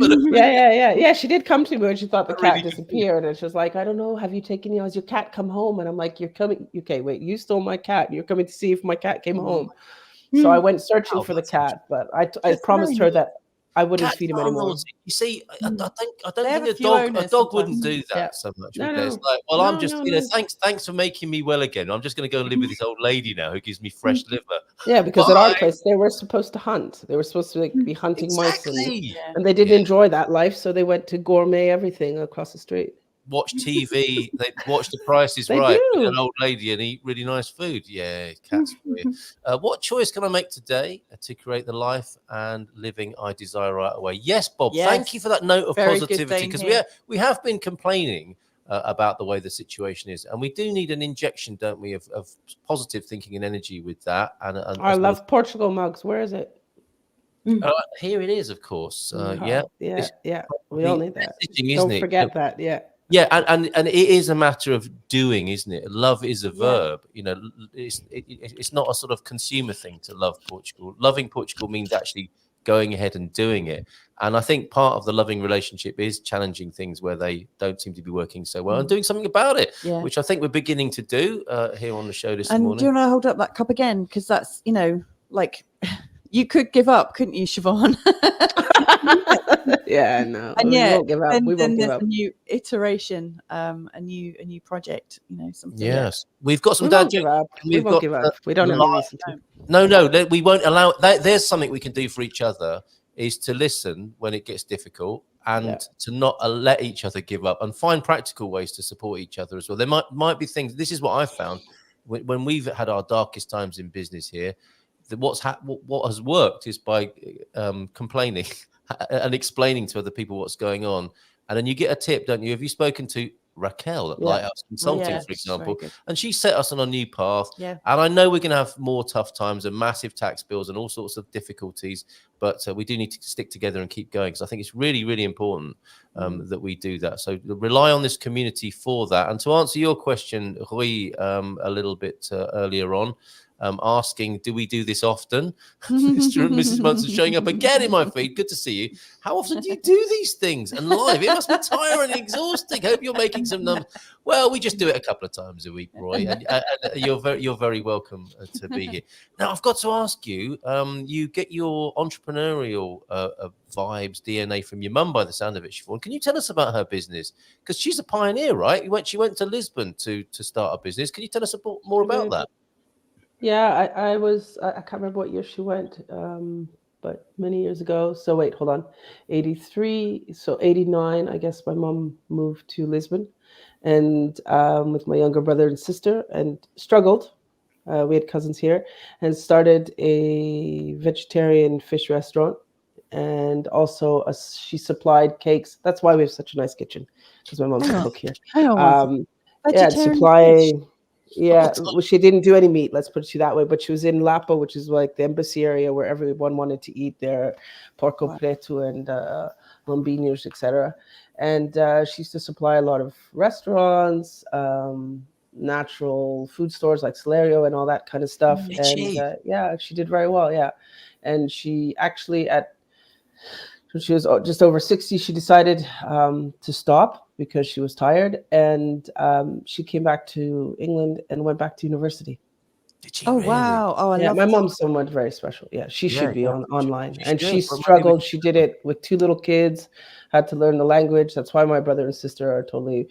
Yeah. She did come to me when she thought the cat disappeared, and she was like, "I don't know. Have you taken? Has your cat come home?" And I'm like, "You're coming. Okay, wait. You stole my cat. You're coming to see if my cat came home." So I went searching for the cat, but I promised her that I wouldn't feed him anymore. You see, I don't think a dog wouldn't do that so much. It's like, well, I'm just, thanks for making me well again. I'm just going to go and live with this old lady now who gives me fresh liver. Yeah, because at our place they were supposed to hunt. They were supposed to be hunting mice, and they didn't enjoy that life, so they went to gourmet everything across the street. Watch TV. They watch The Price is Right with an old lady and eat really nice food. Yeah, cats for you. What choice can I make today to create the life and living I desire right away? Yes, Bob. Yes. Thank you for that note of positivity, because we have been complaining about the way the situation is, and we do need an injection, don't we, of positive thinking and energy with that. And I love Portugal mugs. Where is it? Here it is, of course. Yeah. We all need that. Don't forget that. Yeah. Yeah, and it is a matter of doing, isn't it? Love is a verb. You know, it's not a sort of consumer thing to love Portugal. Loving Portugal means actually going ahead and doing it. And I think part of the loving relationship is challenging things where they don't seem to be working so well and doing something about it, which I think we're beginning to do here on the show this morning. Do you want to hold up that cup again? Because that's, like... You could give up, couldn't you, Siobhan? Yeah, no. And we won't give up. We won't give up. A new iteration, a new project. Something. Yes, we've got some. We won't give up. We won't give up. We don't have any reason to. No, we won't allow. There's something we can do for each other, is to listen when it gets difficult, and to not let each other give up, and find practical ways to support each other as well. There might be things. This is what I found when we've had our darkest times in business here. What has worked is by complaining and explaining to other people what's going on, and then you get a tip, don't you? Have you spoken to Raquel at Lighthouse Consulting, for example? And she set us on a new path. Yeah. And I know we're going to have more tough times and massive tax bills and all sorts of difficulties, but we do need to stick together and keep going, because I think it's really, really important that we do that. So rely on this community for that. And to answer your question, Rui, a little bit earlier on, asking, do we do this often? Mr. and Mrs. Munson showing up again in my feed. Good to see you. How often do you do these things? And live, it must be tiring and exhausting. Hope you're making some numbers. Well, we just do it a couple of times a week, Roy. And you're very welcome to be here. Now, I've got to ask you, you get your entrepreneurial vibes, DNA from your mum by the sound of it, Siobhan. Can you tell us about her business? Because she's a pioneer, right? She went to Lisbon to start a business. Can you tell us more about that? Yeah, I can't remember what year she went, but many years ago. So wait, hold on. 83, so 89, I guess my mom moved to Lisbon, and with my younger brother and sister, and struggled. We had cousins here, and started a vegetarian fish restaurant. And also she supplied cakes. That's why we have such a nice kitchen, because my mom's a cook here. Supply. Yeah, well, she didn't do any meat, let's put it that way, but she was in Lapa, which is like the embassy area where everyone wanted to eat their porco preto and lombinhos, etc. And she used to supply a lot of restaurants, natural food stores like Celerio and all that kind of stuff. And she did very well. Yeah. And she actually when she was just over 60, she decided to stop because she was tired, and she came back to England and went back to university. Did she? Oh, really? wow. Oh, I love my mom's someone very special. Yeah, she should be online. And she struggled. She did it with 2 little kids, had to learn the language. That's why my brother and sister are totally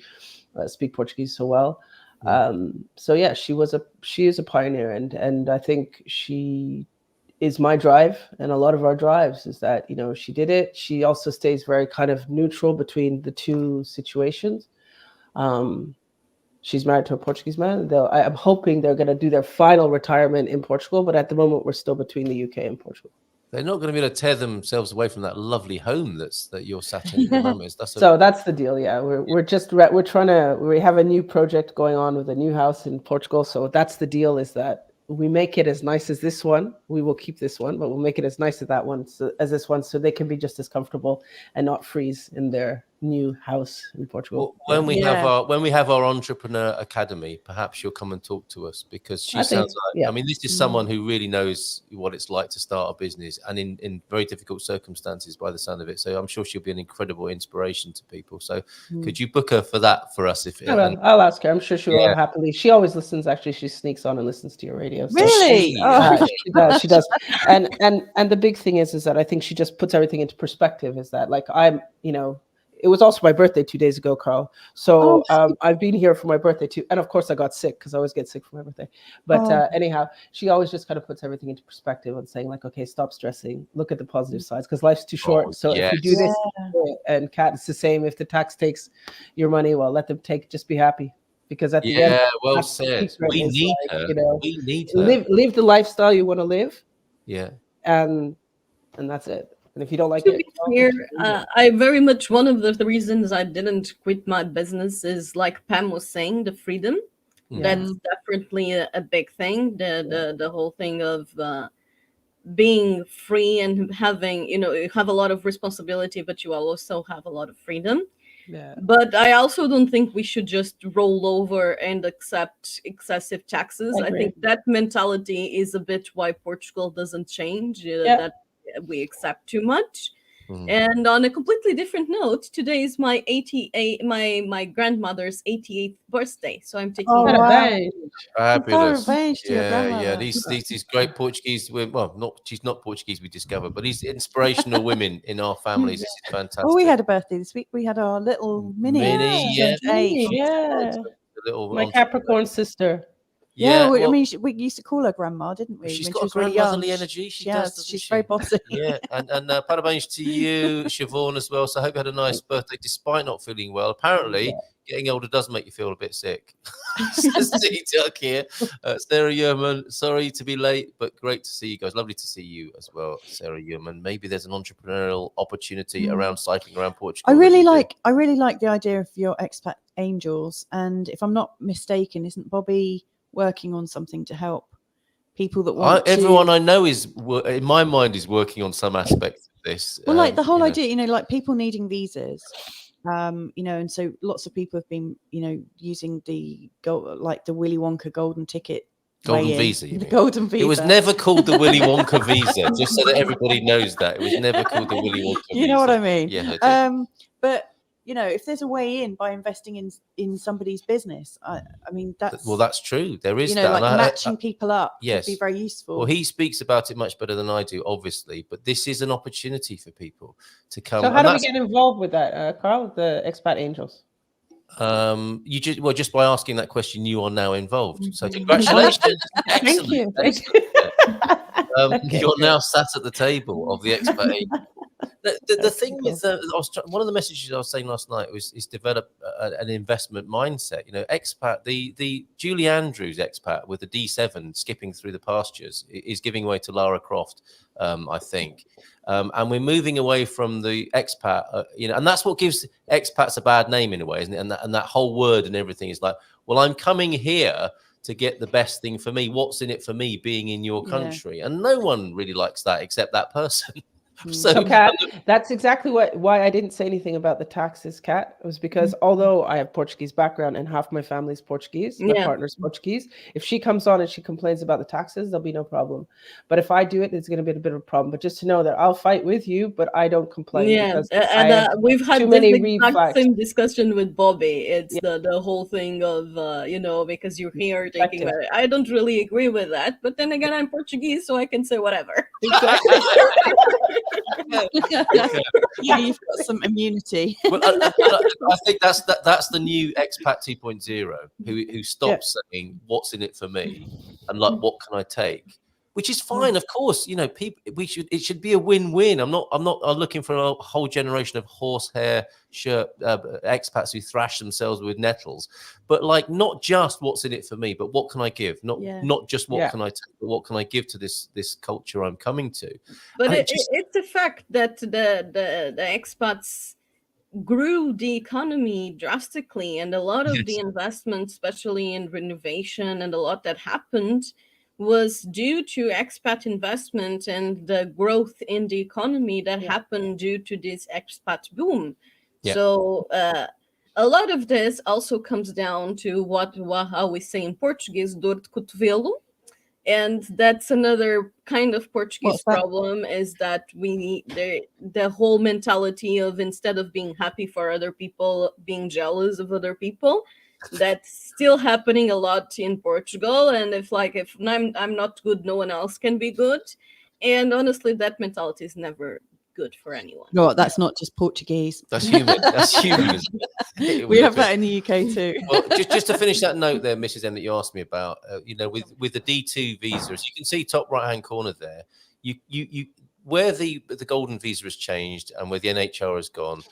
speak Portuguese so well. Yeah. She is a pioneer, and I think she is my drive, and a lot of our drives is that, she did it. She also stays very kind of neutral between the two situations. She's married to a Portuguese man. I'm hoping they're going to do their final retirement in Portugal, but at the moment we're still between the UK and Portugal. They're not going to be able to tear themselves away from that lovely home that you're sat in at the moment. That's the deal. Yeah, we have a new project going on with a new house in Portugal. So that's the deal, is that we make it as nice as this one. We will keep this one, but we'll make it as nice as that one, as this one, so they can be just as comfortable and not freeze in their new house in Portugal. Well, when we have our entrepreneur academy, perhaps you'll come and talk to us, because she sounds like, I mean, this is someone who really knows what it's like to start a business, and in very difficult circumstances by the sound of it. So I'm sure she'll be an incredible inspiration to people. So could you book her for that for us? I'll ask her. I'm sure she will happily. She always listens. Actually, she sneaks on and listens to your radio. So really? She does. And the big thing is that I think she just puts everything into perspective. Is that, like, it was also my birthday 2 days ago, Carl. So I've been here for my birthday too. And of course I got sick, because I always get sick for my birthday. But anyhow, she always just kind of puts everything into perspective and saying, like, okay, stop stressing. Look at the positive sides, because life's too short. So if you do this, and Kat, it's the same. If the tax takes your money, well, let them take, just be happy. Because at the end, well said. We need her. We need her. Live the lifestyle you want to live. Yeah. And that's it. And if you don't like it, I very much, one of the reasons I didn't quit my business is, like Pam was saying, the freedom. That's definitely a big thing. The whole thing of being free and having, you have a lot of responsibility, but you also have a lot of freedom. Yeah. But I also don't think we should just roll over and accept excessive taxes. I think that mentality is a bit why Portugal doesn't change. That we accept too much. And on a completely different note, today is my my grandmother's 88th birthday, so I'm taking fabulous. These great Portuguese women. She's not Portuguese, we discovered, but these inspirational women in our families. This is fantastic. Oh, we had a birthday this week. We had our little Minnie. My Capricorn sister. Yeah, I mean, we used to call her grandma, didn't we? She's got a grandmotherly energy. She's very bossy. Yeah, and parabéns to you, Siobhan, as well. So I hope you had a nice birthday, despite not feeling well. Apparently, getting older does make you feel a bit sick. Duck here. Sarah Yeoman, sorry to be late, but great to see you guys. Lovely to see you as well, Sarah Yeoman. Maybe there's an entrepreneurial opportunity around cycling around Portugal. I really like the idea of your expat angels, and if I'm not mistaken, isn't Bobby working on something to help people that want everyone I know is, in my mind, is working on some aspect of this. Well, like the whole idea, like people needing visas, and so lots of people have been, using the Willy Wonka golden ticket. Golden visa. The golden visa. It was never called the Willy Wonka visa, just so that everybody knows that. It was never called the Willy Wonka visa. You know what I mean? Yeah, I do. But if there's a way in by investing in somebody's business, I mean, that's true. There is that. Like matching people up would be very useful. Well, he speaks about it much better than I do, obviously, but this is an opportunity for people to come. So how do we get involved with that, Carl, the Expat Angels? Just by asking that question, you are now involved. So congratulations. Thank you. You're now sat at the table of the Expat Angels. The thing is, one of the messages I was saying last night is develop an investment mindset. Expat, the Julie Andrews expat with the D7 skipping through the pastures is giving way to Lara Croft, I think. And we're moving away from the expat, and that's what gives expats a bad name in a way, isn't it? And that whole word and everything is like, well, I'm coming here to get the best thing for me. What's in it for me being in your country? And no one really likes that except that person. So Kat, that's exactly why I didn't say anything about the taxes, Kat. It was because although I have Portuguese background and half my family's Portuguese, my partner's Portuguese, if she comes on and she complains about the taxes, there'll be no problem. But if I do it, it's going to be a bit of a problem. But just to know that I'll fight with you, but I don't complain. Yeah, and we've had the same discussion with Bobby. It's the whole thing of, because you're here taking I don't really agree with that. But then again, I'm Portuguese, so I can say whatever. Exactly. You've got some immunity. Well, I think that's the new expat 2.0 who stops saying what's in it for me and like what can I take, which is fine, of course. People, it should be a win-win. I'm not looking for a whole generation of horsehair expats who thrash themselves with nettles, but like not just what's in it for me, but what can I give? Not just what can I take, but what can I give to this culture I'm coming to? But it's a fact that the expats grew the economy drastically, and a lot of the investment, especially in renovation, and a lot that happened was due to expat investment and the growth in the economy that happened due to this expat boom. So a lot of this also comes down to how we say in Portuguese, dor de cotovelo. And that's another kind of Portuguese problem, is that we need the whole mentality of, instead of being happy for other people, being jealous of other people. That's still happening a lot in Portugal. And if I'm not good, no one else can be good. And honestly, that mentality is never good for anyone. No, that's not just Portuguese. That's human. That's human. We have that in the UK too. Well, just to finish that note there, Mrs. M, that you asked me about, with the D2 visa, as you can see, top right hand corner there, you where the golden visa has changed and where the NHR has gone.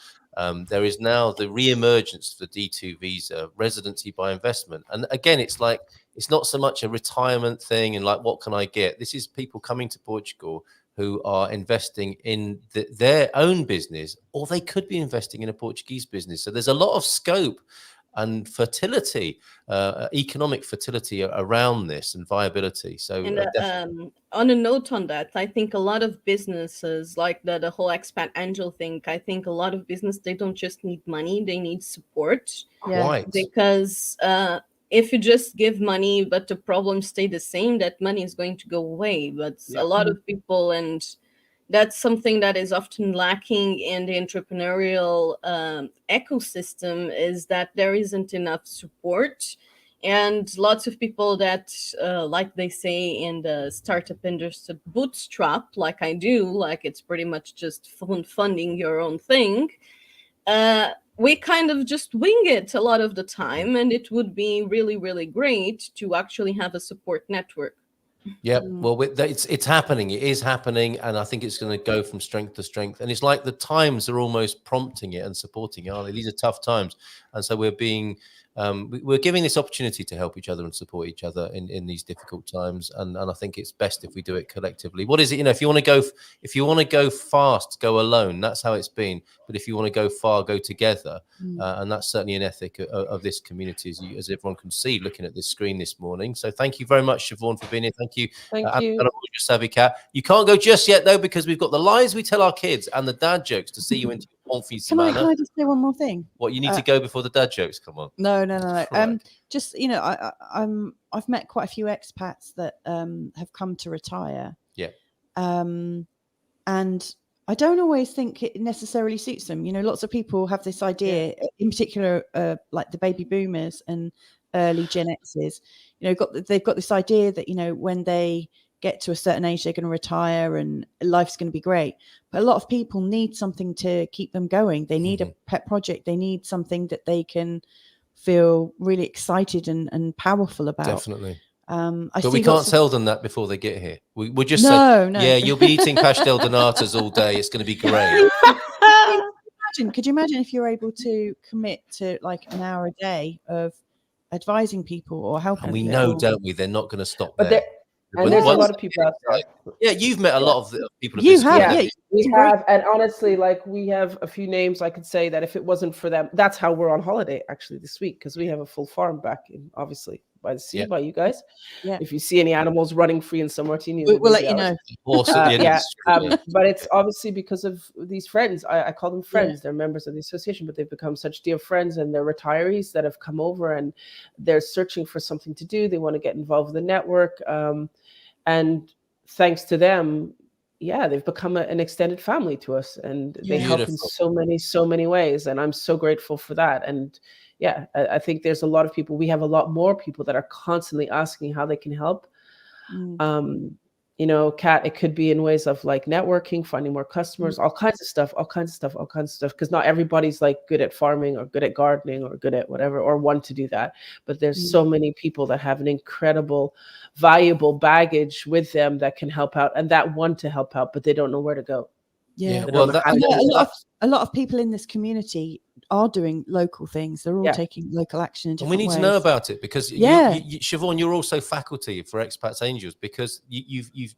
There is now the re-emergence of the D2 visa, residency by investment. And again, it's not so much a retirement thing and like, what can I get? This is people coming to Portugal who are investing in their own business, or they could be investing in a Portuguese business. So there's a lot of scope and fertility, economic fertility around this, and viability. So on a note on that, I think a lot of businesses, like the whole expat angel thing, I think a lot of business, they don't just need money, they need support. Right. Because if you just give money but the problems stay the same, that money is going to go away. But a lot of people, and that's something that is often lacking in the entrepreneurial ecosystem, is that there isn't enough support. And lots of people that, like they say in the startup industry, bootstrap, like I do, like it's pretty much just funding your own thing. We kind of just wing it a lot of the time, and it would be really, really great to actually have a support network. Yeah, well, it's happening. It is happening, and I think it's going to go from strength to strength. And it's like the times are almost prompting it and supporting it, aren't they? These are tough times, and so we're giving this opportunity to help each other and support each other in these difficult times. And I think it's best if we do it collectively. What is it? If you want to go fast, go alone. That's how it's been. But if you want to go far, go together. And that's certainly an ethic of this community, as everyone can see looking at this screen this morning. So thank you very much, Siobhan, for being here. Thank you. Thank you. Savvy Cat. You can't go just yet though, because we've got the lies we tell our kids and the dad jokes to see you into your confidence. Can I just say one more thing? What, you need to go before the dad jokes? Come on. No. Just I've met quite a few expats that have come to retire. Yeah. And I don't always think it necessarily suits them. Lots of people have this idea, in particular, like the baby boomers and early Gen X's. They've got this idea that when they get to a certain age, they're going to retire and life's going to be great. But a lot of people need something to keep them going. They need a pet project. They need something that they can feel really excited and powerful about. Definitely. But we can't tell them that before they get here. We're just no. Yeah, you'll be eating pastel de natas all day. It's going to be great. Could you imagine if you're able to commit to like an hour a day of advising people or helping? And we know, don't we? They're not going to stop but there. And there's a lot of people out there. Yeah, you've met a lot of the people. You have, we have, and honestly, we have a few names I could say that if it wasn't for them, that's how we're on holiday actually this week, because we have a full farm back in, obviously, by the sea, by you guys. Yeah. If you see any animals running free in San Martin, we'll let you know. But it's obviously because of these friends. I call them friends. They're members of the association, but they've become such dear friends, and they're retirees that have come over and they're searching for something to do. They want to get involved with the network. And thanks to them, they've become an extended family to us, and they help in so many ways. And I'm so grateful for that. And I think there's a lot of people. We have a lot more people that are constantly asking how they can help. Kat, it could be in ways of like networking, finding more customers, all kinds of stuff. Because not everybody's like good at farming or good at gardening or good at whatever, or want to do that. But there's so many people that have an incredible, valuable baggage with them that can help out, and that want to help out, but they don't know where to go. Yeah. Well, a lot of people in this community are doing local things. They're all taking local action in different ways. And we need to know about it because, Siobhan, you're also faculty for Expats Angels because you've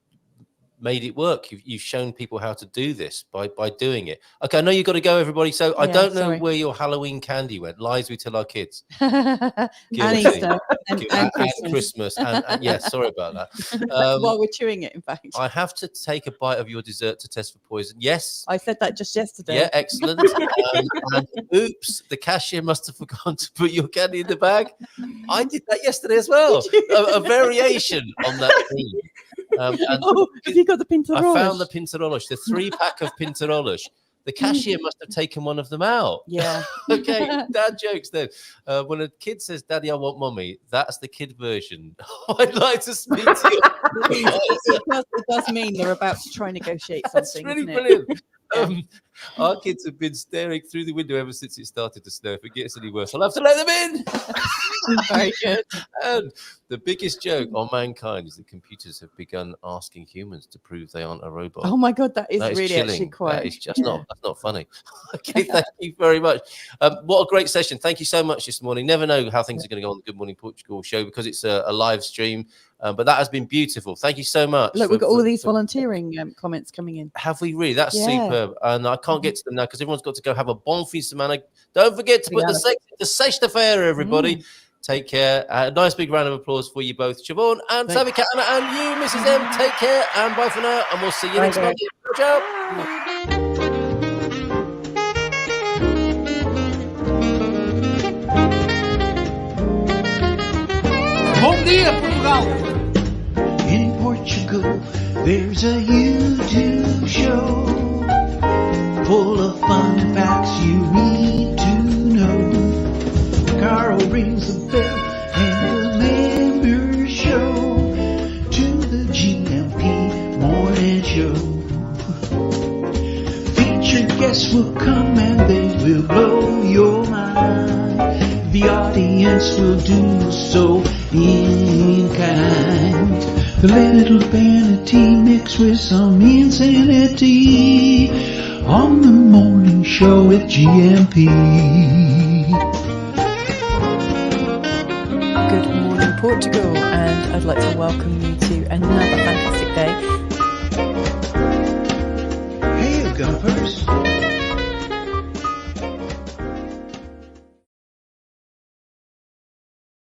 made it work. You've shown people how to do this by doing it. Okay, I know you've got to go, everybody. So I don't know where your Halloween candy went. Lies we tell our kids. And Easter and Christmas. And yeah, sorry about that. While we're chewing it, in fact. I have to take a bite of your dessert to test for poison. Yes. I said that just yesterday. Yeah, excellent. And oops, the cashier must have forgotten to put your candy in the bag. I did that yesterday as well. A variation on that theme. Have you got the pintarollos? I found the pintarollos, the 3-pack of pintarollos. The cashier must have taken one of them out. Yeah. Okay, dad jokes then. When a kid says, Daddy, I want mommy, that's the kid version. I'd like to speak to you. It does mean they're about to try and negotiate something. That's really brilliant. Our kids have been staring through the window ever since it started to snow. If it gets any worse, I'll have to let them in. Very good. And the biggest joke on mankind is that computers have begun asking humans to prove they aren't a robot. Oh my God, that is really chilling. actually quite. That is just that's not funny. Okay, thank you very much. What a great session. Thank you so much this morning. Never know how things are going to go on the Good Morning Portugal show because it's a live stream. But that has been beautiful. Thank you so much. Look, we've got all these volunteering comments coming in. Have we really? That's superb. And I can't get to them now because everyone's got to go have a bon fin semana. Don't forget to put the sexta-feira, everybody. Take care. A nice big round of applause for you both, Siobhan and Savvy Cat Ana, and you, Mrs. M. Take care and bye for now. And we'll see you next Monday. Ciao. Bom dia, Portugal! In Portugal, there's a YouTube show full of fun facts you need to know. Carl rings the bell and the members show to the GMP morning show. Featured guests will come and they will blow your mind. The audience will do so in kind. The little vanity mixed with some insanity on the morning show with GMP. Good morning, Portugal, and I'd like to welcome you to another fantastic day. Hey, Gumpers.